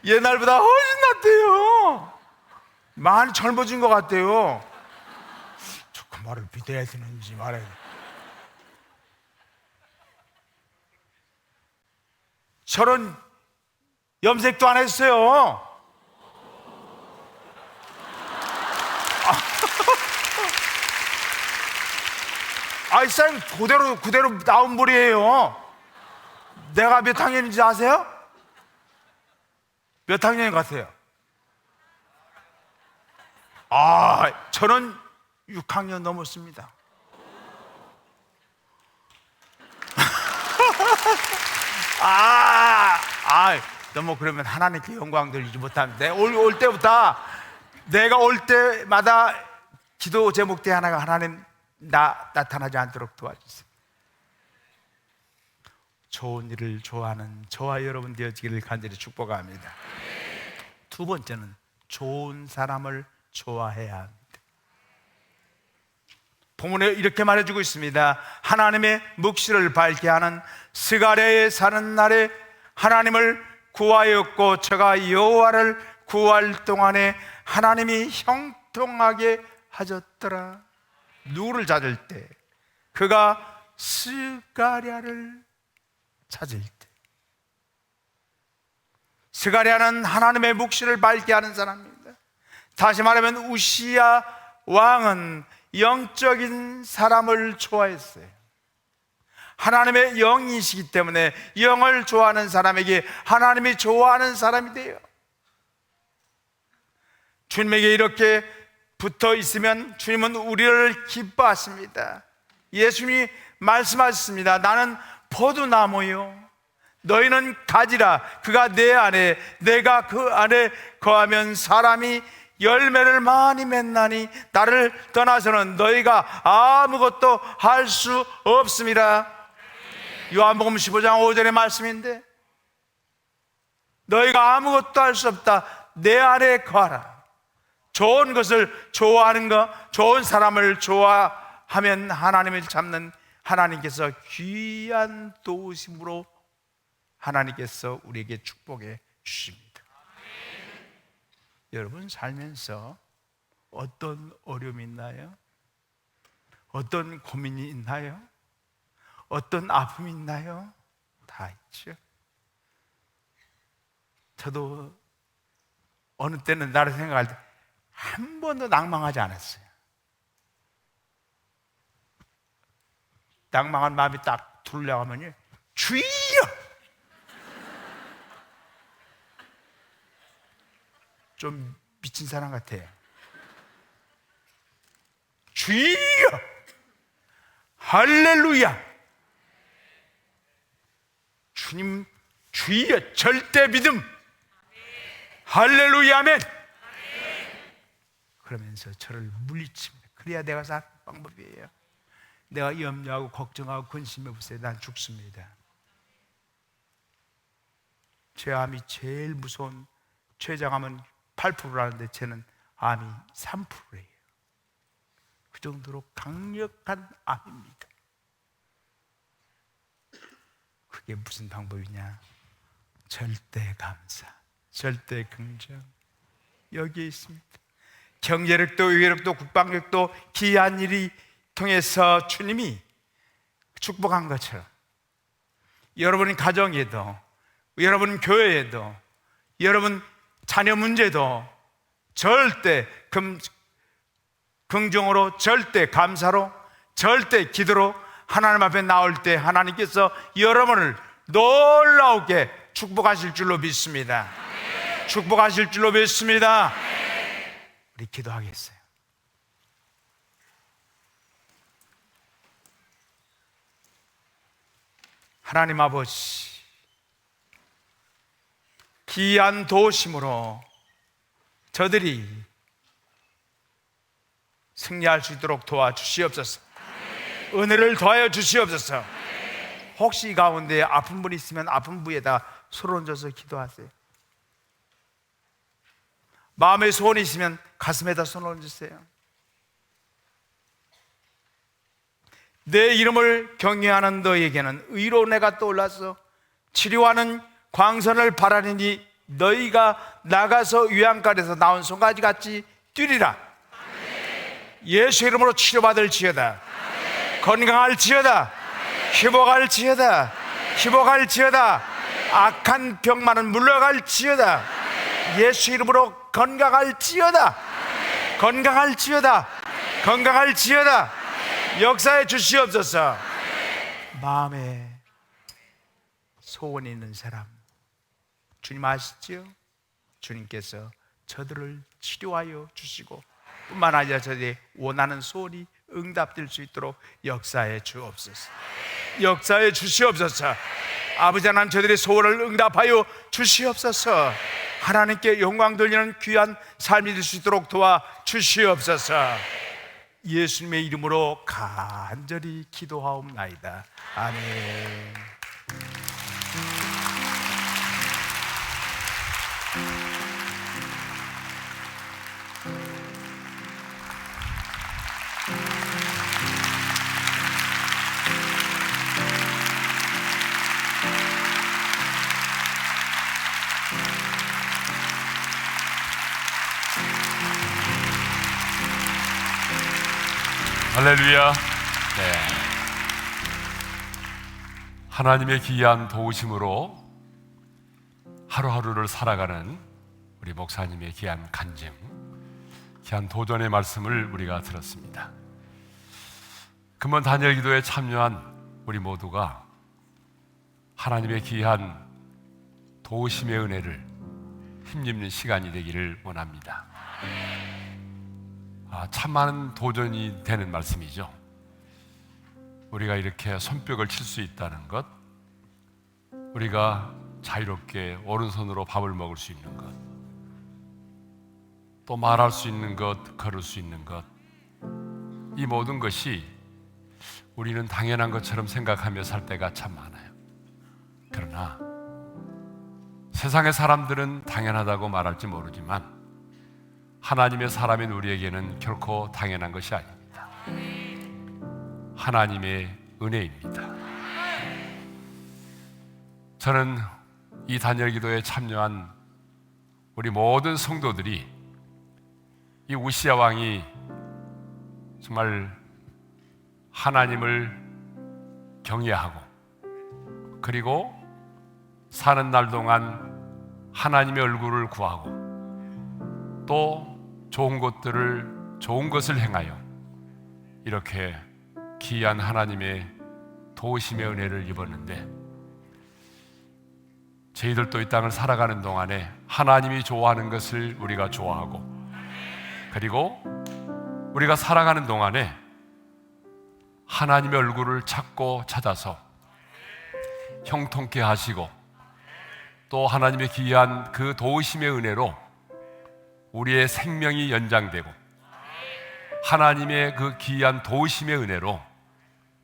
옛날보다 훨씬 낫대요. 많이 젊어진 것 같대요. 저 그 말을 믿어야 되는지 말아야 돼. 저런 염색도 안 했어요. 아이 쌤 그대로 나온 물이에요. 내가 몇 학년인지 아세요? 몇 학년 같아요? 저는 6학년 넘었습니다. 너무 그러면 하나님께 영광 돌리지 못하면 올 때부터 내가 올 때마다 기도 제목대 하나가 하나님 나타나지 않도록 도와주세요. 좋은 일을 좋아하는 저와 여러분 되어지기를 간절히 축복합니다. 두 번째는 좋은 사람을 좋아해야 합니다. 본문에 이렇게 말해주고 있습니다. 하나님의 묵시를 밝게 하는 스가랴에 사는 날에 하나님을 구하였고 저가 여호와를 구할 동안에 하나님이 형통하게 하셨더라. 누구를 찾을 때? 그가 스가랴를 찾을 때. 스가랴는 하나님의 묵시를 밝게 하는 사람입니다. 다시 말하면 우시야 왕은 영적인 사람을 좋아했어요. 하나님의 영이시기 때문에 영을 좋아하는 사람에게 하나님이 좋아하는 사람이 돼요. 주님에게 이렇게 붙어 있으면 주님은 우리를 기뻐하십니다. 예수님이 말씀하셨습니다. 나는 포도나무요 너희는 가지라. 그가 내 안에 내가 그 안에 거하면 사람이 열매를 많이 맺나니 나를 떠나서는 너희가 아무것도 할 수 없습니다. 요한복음 15장 5절의 말씀인데, 너희가 아무것도 할 수 없다. 내 안에 거하라. 좋은 것을 좋아하는 것, 좋은 사람을 좋아하면 하나님을 잡는 하나님께서 귀한 도우심으로 하나님께서 우리에게 축복해 주십니다. 여러분 살면서 어떤 어려움이 있나요? 어떤 고민이 있나요? 어떤 아픔이 있나요? 다 있죠. 저도 어느 때는 나를 생각할 때 한 번도 낭망하지 않았어요. 낭망한 마음이 딱 들려가면요, 주여! 좀 미친 사람 같아요. 주여! 할렐루야! 주님, 주여! 절대 믿음! 할렐루야, 아멘! 그러면서 저를 물리칩니다. 그래야 내가 사는 방법이에요. 내가 염려하고 걱정하고 근심해 보세요. 난 죽습니다. 제 암이 제일 무서운, 췌장암은 8%라는데 쟤는 암이 3%예요. 그 정도로 강력한 암입니다. 그게 무슨 방법이냐? 절대 감사, 절대 긍정, 여기에 있습니다. 경제력도 의회력도 국방력도 기이한 일이 통해서 주님이 축복한 것처럼 여러분 가정에도, 여러분 교회에도, 여러분 자녀 문제도 절대 긍정으로, 절대 감사로, 절대 기도로 하나님 앞에 나올 때 하나님께서 여러분을 놀라우게 축복하실 줄로 믿습니다. 축복하실 줄로 믿습니다. 우리 기도하겠어요. 하나님 아버지, 기이한 도우심으로 저들이 승리할 수 있도록 도와주시옵소서. 은혜를 더하여 주시옵소서. 혹시 이 가운데 아픈 분이 있으면 아픈 부에다 손 얹어서 기도하세요. 마음에 소원이 있으면 가슴에다 손을 얹으세요. 내 이름을 경외하는 너에게는 의로운 해가 떠올라서 치료하는 광선을 바라리니 너희가 나가서 유양가에서 나온 송아지같이 뛰리라. 예수 이름으로 치료받을지어다. 건강할지어다. 회복할지어다. 회복할지어다. 악한 병만은 물러갈지어다. 예수 이름으로 건강할지어다. 건강할지어다. 건강할지어다. 역사해 주시옵소서. 마음에 소원이 있는 사람, 주님 아시죠? 주님께서 저들을 치료하여 주시고 뿐만 아니라 저들이 원하는 소원이 응답될 수 있도록 역사해 주옵소서. 역사해 주시옵소서. 아버지 하나님, 저들의 소원을 응답하여 주시옵소서. 하나님께 영광 돌리는 귀한 삶이 될 수 있도록 도와 주시옵소서. 예수님의 이름으로 간절히 기도하옵나이다. 아멘. 할렐루야. 네. 하나님의 기이한 도우심으로 하루하루를 살아가는 우리 목사님의 귀한 간증, 귀한 도전의 말씀을 우리가 들었습니다. 금번 단열 기도에 참여한 우리 모두가 하나님의 귀한 도우심의 은혜를 힘입는 시간이 되기를 원합니다. 참 많은 도전이 되는 말씀이죠. 우리가 이렇게 손뼉을 칠 수 있다는 것, 우리가 자유롭게 오른손으로 밥을 먹을 수 있는 것, 또 말할 수 있는 것, 걸을 수 있는 것, 이 모든 것이 우리는 당연한 것처럼 생각하며 살 때가 참 많아요. 그러나 세상의 사람들은 당연하다고 말할지 모르지만 하나님의 사람인 우리에게는 결코 당연한 것이 아닙니다. 하나님의 은혜입니다. 저는 이 단열 기도에 참여한 우리 모든 성도들이 이 우시야 왕이 정말 하나님을 경외하고 그리고 사는 날 동안 하나님의 얼굴을 구하고 또 좋은 것을 행하여 이렇게 귀한 하나님의 도우심의 은혜를 입었는데, 저희들도 이 땅을 살아가는 동안에 하나님이 좋아하는 것을 우리가 좋아하고, 그리고 우리가 살아가는 동안에 하나님의 얼굴을 찾아서 형통케 하시고 또 하나님의 귀한 그 도우심의 은혜로 우리의 생명이 연장되고 하나님의 그 귀한 도우심의 은혜로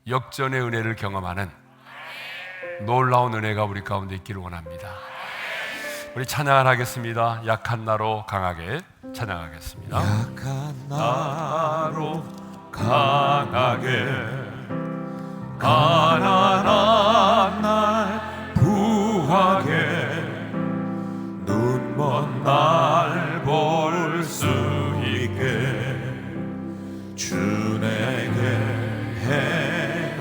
역전의 은혜를 경험하는 놀라운 은혜가 우리 가운데 있기를 원합니다. 우리 찬양을 하겠습니다. 약한 나로 강하게 찬양하겠습니다. 약한 나로 강하게 가난한 날 구하게 눈먼 날 볼 수 있게 주 내게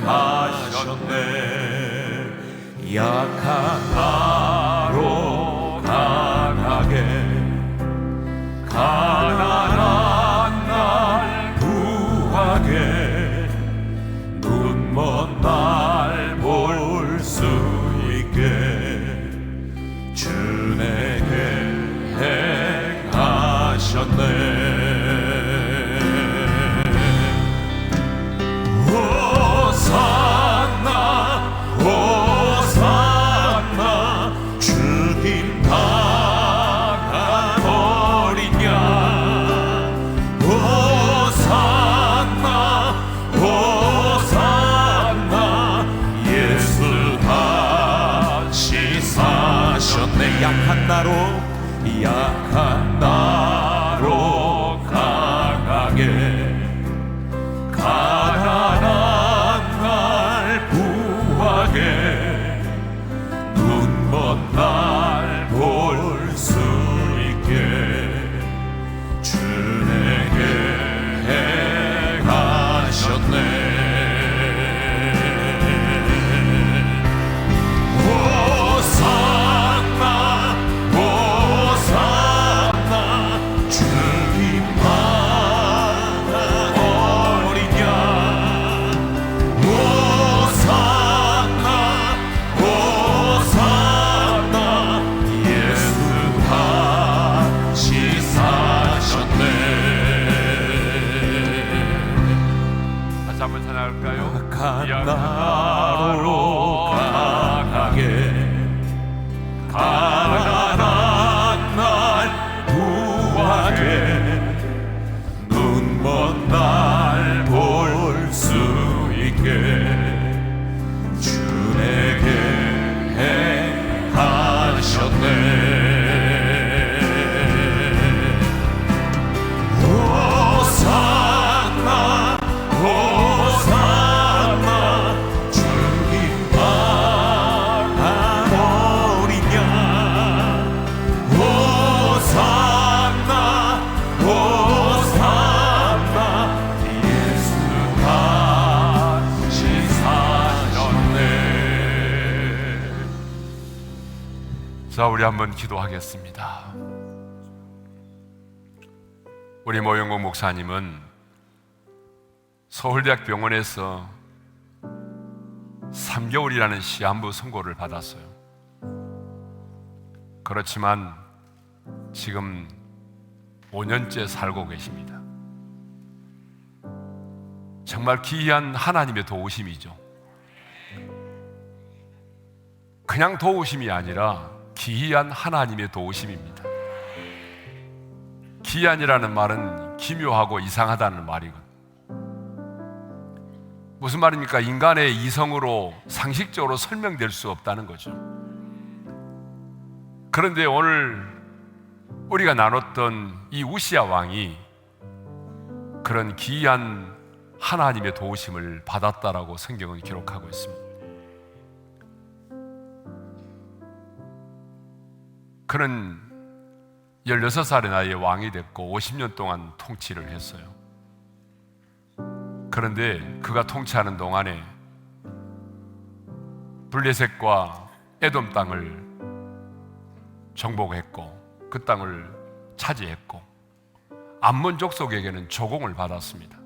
행하셨네. 약한 나로 강하게 가난한 날 구하게 눈먼 날 볼 수 있게 주 내게 행하셨네. 호산나 호산나 주님 당한 어린 양 호산나 호산나 예수 다시 사셨네. 약한 나로 강하게 가난한 날 구하게 눈먼 날 볼 수 있게 주 내게 행하셨네. 호산나 호산나 주님 만난 어린 양 호산나 호산나 예수 다시 사셨네. 다시 한번 찬양할까요? 약한 나로 강하게 가난한 날 구하게 눈먼 날 볼 수 있게 주 내게 행하셨네. 호산나 호산나 주님 만난 어린 양 호산나 호산나 예수 다시 사셨네. 자, 우리 한번 기도하겠습니다. 우리 모영국 목사님은 서울대학 병원에서 3개월이라는 시한부 선고를 받았어요. 그렇지만 지금 5년째 살고 계십니다. 정말 기이한 하나님의 도우심이죠. 그냥 도우심이 아니라 기이한 하나님의 도우심입니다. 기이한이라는 말은 기묘하고 이상하다는 말이거든요. 무슨 말입니까? 인간의 이성으로 상식적으로 설명될 수 없다는 거죠. 그런데 오늘 우리가 나눴던 이 우시야 왕이 그런 기이한 하나님의 도우심을 받았다라고 성경은 기록하고 있습니다. 그는 16살의 나이에 왕이 됐고 50년 동안 통치를 했어요. 그런데 그가 통치하는 동안에 블레셋과 에돔 땅을 정복했고 그 땅을 차지했고 암몬 족속에게는 조공을 받았습니다.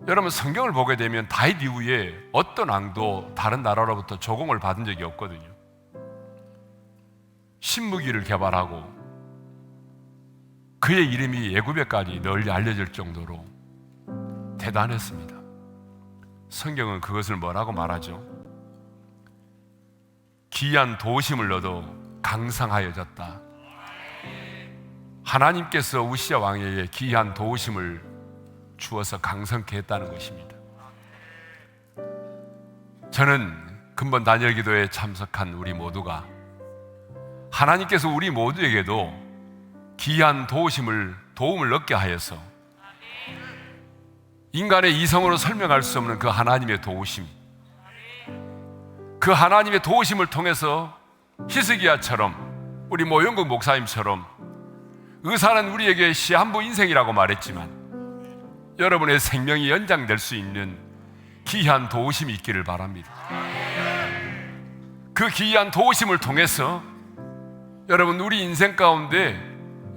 여러분, 성경을 보게 되면 다윗 이후에 어떤 왕도 다른 나라로부터 조공을 받은 적이 없거든요. 신무기를 개발하고 그의 이름이 애굽에까지 널리 알려질 정도로 대단했습니다. 성경은 그것을 뭐라고 말하죠? 기이한 도우심을 얻어 강성하여졌다. 하나님께서 우시야 왕에게 기이한 도우심을 주어서 강성케 했다는 것입니다. 저는 근본 단열 기도에 참석한 우리 모두가 하나님께서 우리 모두에게도 귀한 도움을 얻게 하여서 인간의 이성으로 설명할 수 없는 그 하나님의 도우심, 그 하나님의 도우심을 통해서 히스기야처럼 우리 모영국 목사님처럼 의사는 우리에게 시한부 인생이라고 말했지만 여러분의 생명이 연장될 수 있는 귀한 도우심이 있기를 바랍니다. 그 귀한 도우심을 통해서 여러분 우리 인생 가운데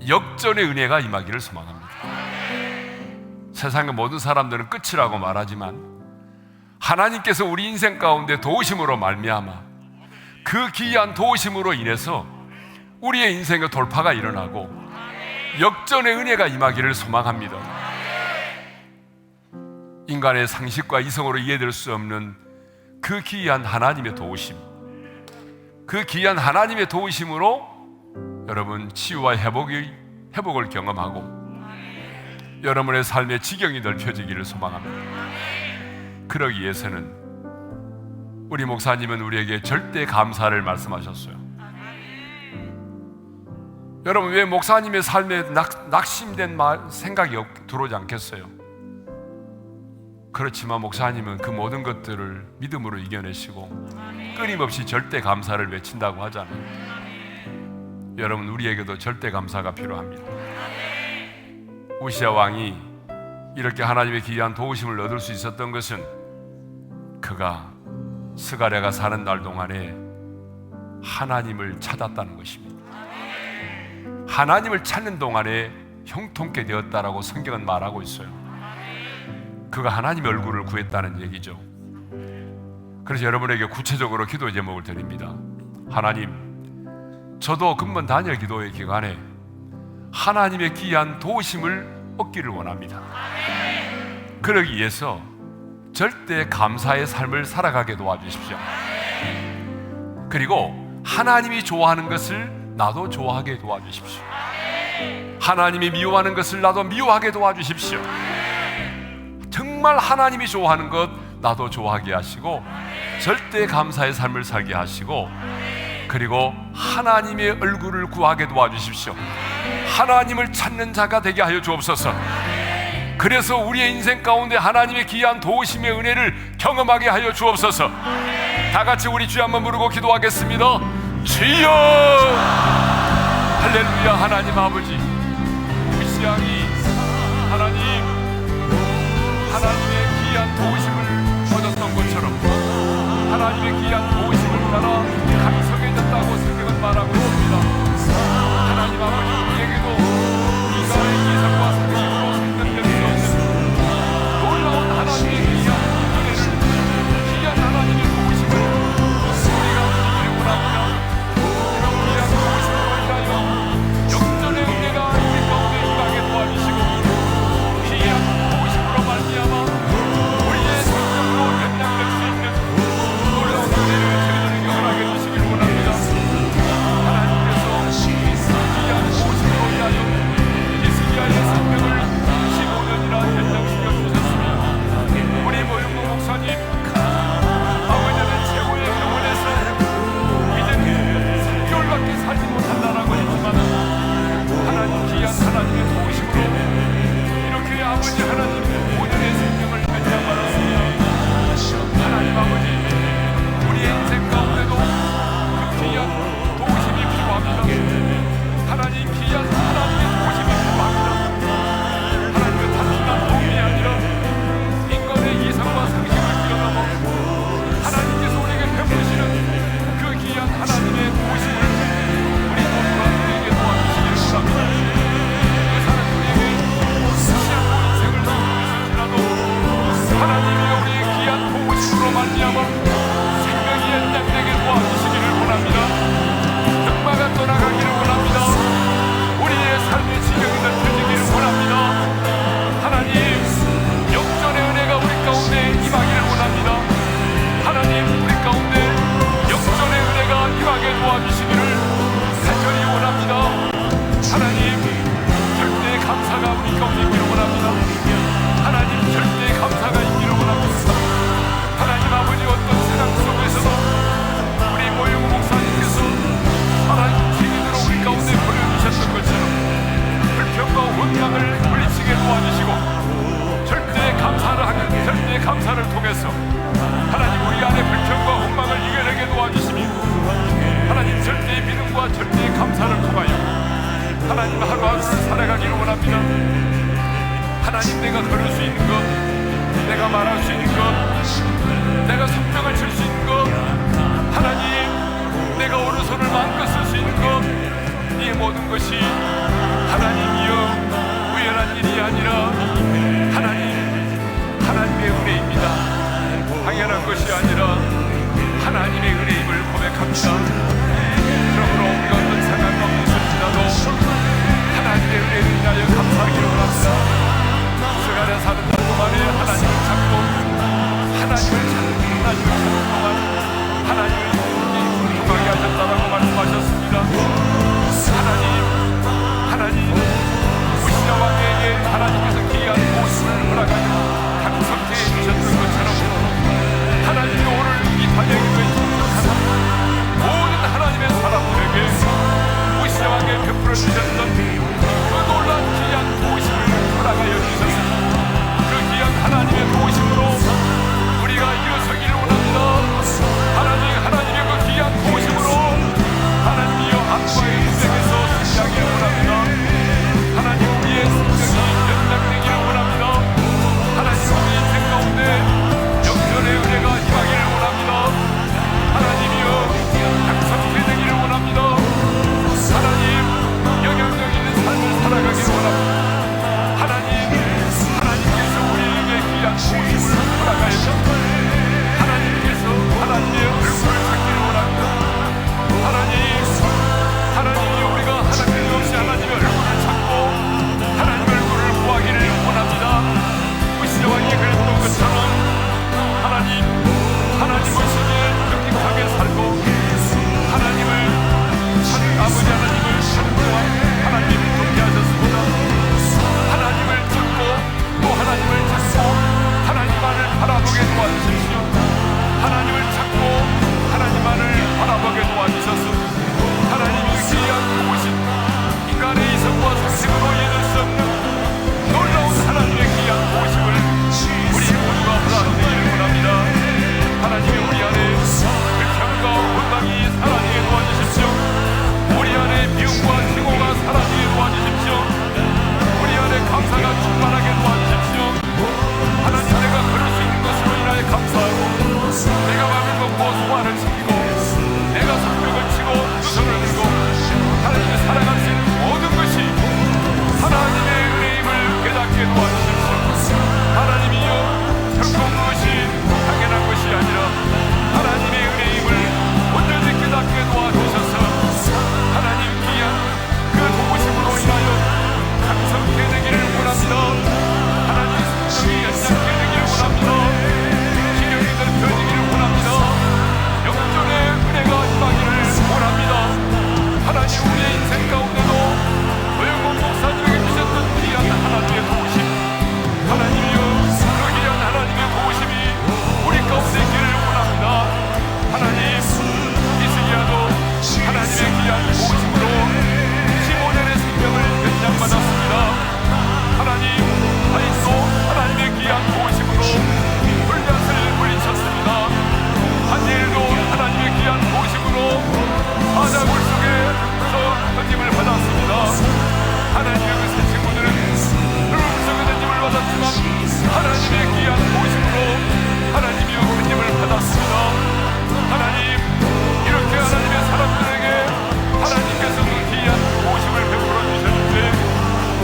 역전의 은혜가 임하기를 소망합니다. 세상의 모든 사람들은 끝이라고 말하지만 하나님께서 우리 인생 가운데 도우심으로 말미암아 그 귀한 도우심으로 인해서 우리의 인생의 돌파가 일어나고 역전의 은혜가 임하기를 소망합니다. 인간의 상식과 이성으로 이해될 수 없는 그 귀한 하나님의 도우심, 그 귀한 하나님의 도우심으로 여러분 치유와 회복을 경험하고 여러분의 삶의 지경이 넓혀지기를 소망합니다. 그러기 위해서는 우리 목사님은 우리에게 절대 감사를 말씀하셨어요. 여러분 왜 목사님의 삶에 낙심된 생각이 들어오지 않겠어요? 그렇지만 목사님은 그 모든 것들을 믿음으로 이겨내시고 끊임없이 절대 감사를 외친다고 하잖아요. 여러분 우리에게도 절대 감사가 필요합니다. 우시야 왕이 이렇게 하나님의 귀한 도우심을 얻을 수 있었던 것은 그가 스가랴가 사는 날 동안에 하나님을 찾았다는 것입니다. 하나님을 찾는 동안에 형통케 되었다라고 성경은 말하고 있어요. 그가 하나님의 얼굴을 구했다는 얘기죠. 그래서 여러분에게 구체적으로 기도 제목을 드립니다. 하나님, 저도 근본 단열 기도의 기간에 하나님의 귀한 도우심을 얻기를 원합니다. 그러기 위해서 절대 감사의 삶을 살아가게 도와주십시오. 그리고 하나님이 좋아하는 것을 나도 좋아하게 도와주십시오. 하나님이 미워하는 것을 나도 미워하게 도와주십시오. 정말 하나님이 좋아하는 것 나도 좋아하게 하시고 절대 감사의 삶을 살게 하시고 그리고 하나님의 얼굴을 구하게 도와주십시오. 하나님을 찾는 자가 되게 하여 주옵소서. 그래서 우리의 인생 가운데 하나님의 귀한 도우심의 은혜를 경험하게 하여 주옵소서. 다 같이 우리 주여 한번 부르고 기도하겠습니다. 주여! 할렐루야. 하나님 아버지, 우시양이 하나님의 귀한 도우심을 얻었던 것처럼 하나님의 귀한 도우심을 따라 강성해졌다고 성경은 말하고 있습니다. 하나님 아버지, 우리에게도 인간의 이성과 상식으로 생각될 수 없는 놀라운 하나님의 귀한 은혜를, 귀한 하나님의 도우심을 우리가 누리기를 원합니다. 그런 귀한 도우심을 인하여 역전의 은혜가 우리 가운데 임하게 도와주시고 귀한 도우심으로 말미암아 우리의 성령으로 연장될 수 있는 놀라운 은혜를 저희들에게 허락해 주시길 원합니다. 하나님의 은혜를 인하여 감사하기를 원합니다. 세간에 사는 날 동안에 하나님을 찾고 동안 하나님을 풍성하게 하셨다라고 말씀하셨습니다. 하나님 우시아 왕에게 하나님께서 귀한 모습을 허락하여 강성케 해주셨던 것처럼 하나님이 오늘 이 반야기도에 참석하는 모든 하나님의 사람들에게 우시아 왕에 베풀어 주셨던 그 놀라운 귀한 도우심을 허락하여 주셨습니다. 그 귀한 하나님의 도우심으로 우리가 일어서기를 원합니다. 하나님의 그 귀한 도우심으로 하나님이여 악과의 인생에서 승리하기를 원합니다. 하나님 우리의 생명이 연장되기를 원합니다. 하나님 우리 인생 가운데 영전의 은혜가 임하기를 원합니다. 하나님이여 강성케 되기를 원합니다. 하나님 영향력 있는 삶을 살아가기를 원합니다. 하나님께서 우리에게 귀한 도우심을 허락하여 하나님께서 하나님의 얼굴을 찾기를 원합니다. 하나님이 우리가 하나님 없이 하나님의 얼굴을 찾고 하나님 얼굴을 구하기를 원합니다. 우시아 왕이 그랬던 것처럼 하나님 오시기에 정직하게 살고 아버지 하나님을 찾는 동안 하나님을 동의하셨습니다. 하나님을 찾고 또 하나님을 찾고 하나님만을 바라보게 도와주십시오. 하나님을 찾고 하나님만을 바라보게 도와주셨습니다. 하나님이 귀한 도우심 인간의 이성과 상식으로 이해될 수 없는 놀라운 하나님의 귀한 도우심을 우리 모두가 받아들이기를 원합니다. 하나님이 우리 안에 불평과 원망이 사라지게 도와주십시오. 우리 안에 미움과 증오가 사라지게 도와주십시오. 우리 안에 감사가 충만하게 도와주십시오. 하나님 내가 그럴 수 있는 것으로 인하여 감사하고 내가 마음을 먹고 소화를 지키고 내가 성벽을 치고 두 손을 들고 하나님의 살아갈 수 있는 모든 것이 하나님의 은혜임을 깨닫게 도와주십시오. 하나님이여 결코 그것이 당연한 것이 아니라 하나님의 은혜임을 온전히 깨닫게 도와주셔서 하나님 귀한 그 도우심으로 인하여 강성케 되기를 원합니다. 하나님 성령이 연장케 되기를 원합니다. 기력이 넓혀지기를 원합니다. 영전의 은혜가 임하기를 원합니다. 하나님 우리의 인생 가운데도 노영국 목사님에게 주셨던 귀한 하나님의 도우심 하나님이여 그 귀한 하나님의 도우심이 우리 가운데 있기를 원합니다. 하나님 이스기야도 하나님의 귀한 도우심으로 15년의 생명을 연장받았습니다. 하나님 다윗도 하나님의 귀한 도우심으로 골리앗을 물리쳤습니다. 다니엘도 하나님의 귀한 도우심으로 사자굴 속에서 던짐을 받았습니다. 하나님의 그 세 친구들은 흙 속에 던짐을 받았지만 하나님의 귀한 도우심으로 하나님이 던짐을 받았습니다. 하나님 이렇게 하나님의 사람들에게 하나님께서 그 귀한 도우심을 베풀어 주셨는데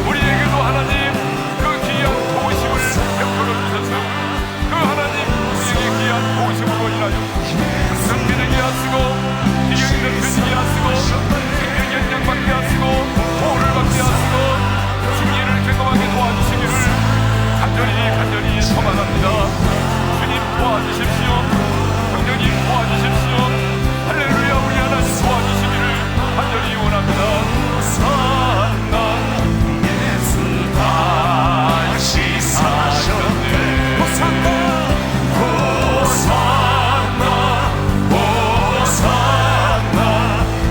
우리에게도 하나님 그 귀한 도우심을 베풀어 주셔서 그 하나님 우리에게 귀한 도우심으로 인하여 성게 되게 하시고 기력이 넓혀지게 하시고 생명 연장받게 하시고 보호를 받게 하시고 승리를 경험하게 도와주시기를 간절히 소망합니다. 주님 도와주십시오. 성령님 도와주십시오. 할렐루야 우리 하나님 도와주시기를 간절히 원합니다. 호산나 예수 다시 사셨네. 호산나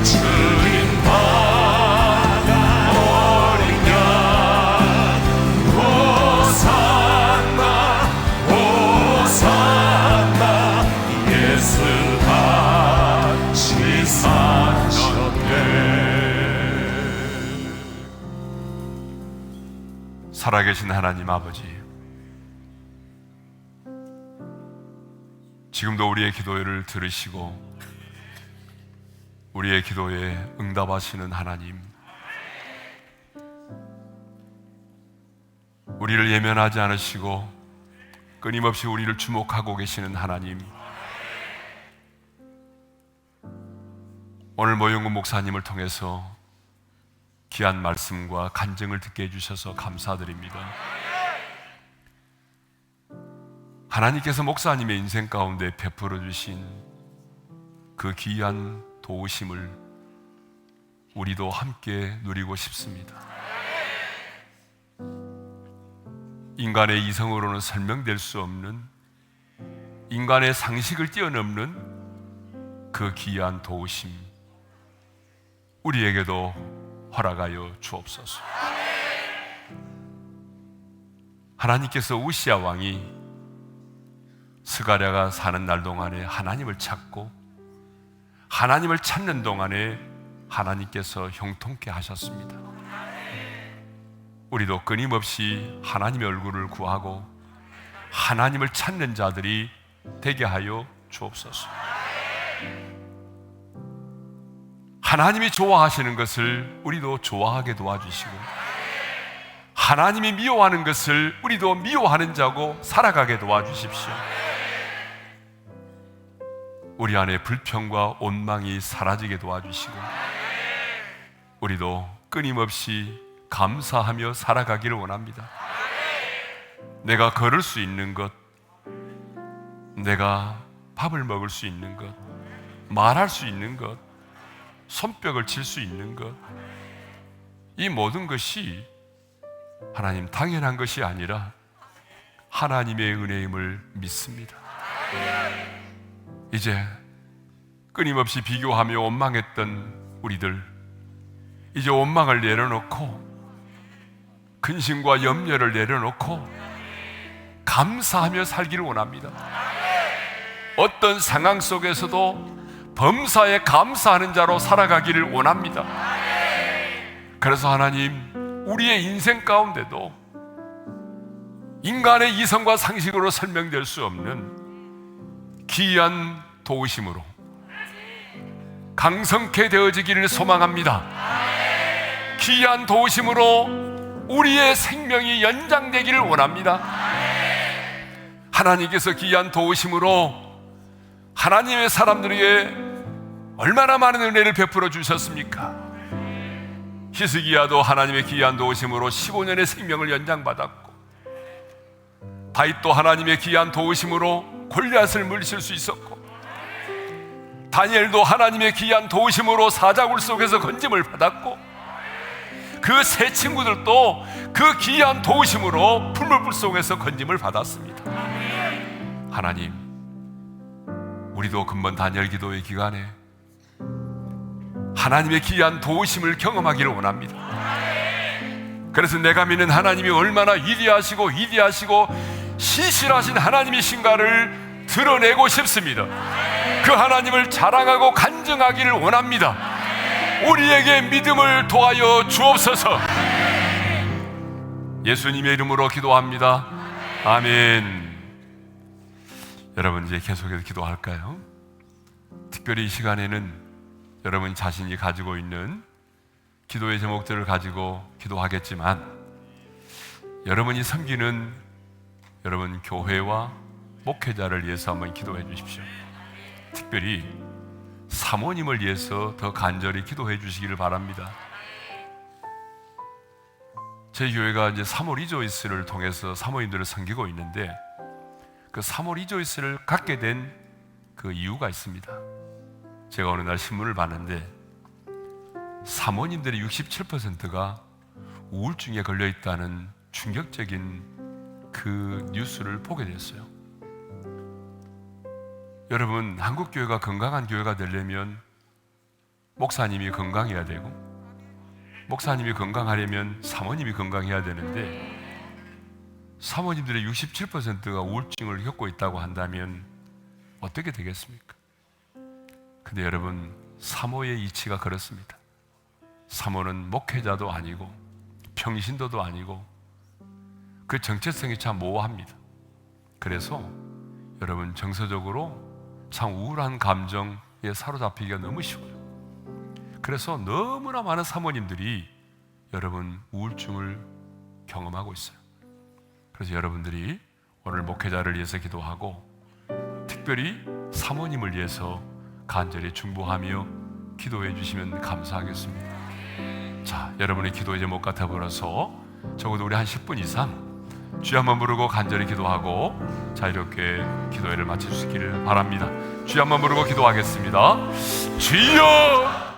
주님 받아 어린 양 호산나 예수 같이 사셨네. 살아계신 하나님 아버지, 지금도 우리의 기도를 들으시고 우리의 기도에 응답하시는 하나님, 우리를 예면하지 않으시고 끊임없이 우리를 주목하고 계시는 하나님, 오늘 모영군 목사님을 통해서 귀한 말씀과 간증을 듣게 해주셔서 감사드립니다. 하나님께서 목사님의 인생 가운데 베풀어 주신 그 귀한 도우심을 우리도 함께 누리고 싶습니다. 인간의 이성으로는 설명될 수 없는, 인간의 상식을 뛰어넘는 그 귀한 도우심, 우리에게도 허락하여 주옵소서. 하나님께서 우시아 왕이 스가랴가 사는 날 동안에 하나님을 찾고, 하나님을 찾는 동안에 하나님께서 형통케 하셨습니다. 우리도 끊임없이 하나님의 얼굴을 구하고 하나님을 찾는 자들이 되게 하여 주옵소서. 하나님이 좋아하시는 것을 우리도 좋아하게 도와주시고, 하나님이 미워하는 것을 우리도 미워하는 자고 살아가게 도와주십시오. 우리 안에 불평과 원망이 사라지게 도와주시고, 우리도 끊임없이 감사하며 살아가기를 원합니다. 내가 걸을 수 있는 것, 내가 밥을 먹을 수 있는 것, 말할 수 있는 것, 손뼉을 칠 수 있는 것, 이 모든 것이 하나님 당연한 것이 아니라 하나님의 은혜임을 믿습니다. 이제 끊임없이 비교하며 원망했던 우리들, 이제 원망을 내려놓고 근심과 염려를 내려놓고 감사하며 살기를 원합니다. 어떤 상황 속에서도 범사에 감사하는 자로 살아가기를 원합니다. 그래서 하나님, 우리의 인생 가운데도 인간의 이성과 상식으로 설명될 수 없는 귀한 도우심으로 강성케 되어지기를 소망합니다. 귀한 도우심으로 우리의 생명이 연장되기를 원합니다. 하나님께서 귀한 도우심으로 하나님의 사람들에게 얼마나 많은 은혜를 베풀어 주셨습니까? 히스기야도 하나님의 귀한 도우심으로 15년의 생명을 연장받았고, 다윗도 하나님의 귀한 도우심으로 골리앗을 물리칠 수 있었고, 다니엘도 하나님의 귀한 도우심으로 사자굴 속에서 건짐을 받았고, 그 세 친구들도 그 귀한 도우심으로 풀물불 속에서 건짐을 받았습니다. 하나님, 우리도 금번 다니엘 기도의 기간에 하나님의 귀한 도우심을 경험하기를 원합니다. 그래서 내가 믿는 하나님이 얼마나 위대하시고 신실하신 하나님이신가를 드러내고 싶습니다. 그 하나님을 자랑하고 간증하기를 원합니다. 우리에게 믿음을 도하여 주옵소서. 예수님의 이름으로 기도합니다. 아멘. 여러분, 이제 계속해서 기도할까요? 특별히 이 시간에는 여러분 자신이 가지고 있는 기도의 제목들을 가지고 기도하겠지만, 여러분이 섬기는 여러분 교회와 목회자를 위해서 한번 기도해 주십시오. 특별히 사모님을 위해서 더 간절히 기도해 주시기를 바랍니다. 제 교회가 이제 사모 리조이스를 통해서 사모님들을 섬기고 있는데, 그 사모 리조이스를 갖게 된 그 이유가 있습니다. 제가 어느 날 신문을 봤는데 사모님들의 67%가 우울증에 걸려 있다는 충격적인 그 뉴스를 보게 됐어요. 여러분, 한국 교회가 건강한 교회가 되려면 목사님이 건강해야 되고, 목사님이 건강하려면 사모님이 건강해야 되는데, 사모님들의 67%가 우울증을 겪고 있다고 한다면 어떻게 되겠습니까? 근데 여러분, 사모의 이치가 그렇습니다. 사모는 목회자도 아니고 평신도도 아니고 그 정체성이 참 모호합니다. 그래서 여러분, 정서적으로 참 우울한 감정에 사로잡히기가 너무 쉬워요. 그래서 너무나 많은 사모님들이 여러분 우울증을 경험하고 있어요. 그래서 여러분들이 오늘 목회자를 위해서 기도하고, 특별히 사모님을 위해서 간절히 중보하며 기도해 주시면 감사하겠습니다. 자, 여러분의 기도의 제목 같아 보여서 적어도 우리 한 10분 이상 주여 한번 부르고 간절히 기도하고 자유롭게 기도회를 마칠 수 있기를 바랍니다. 주여 한번 부르고 기도하겠습니다. 주여!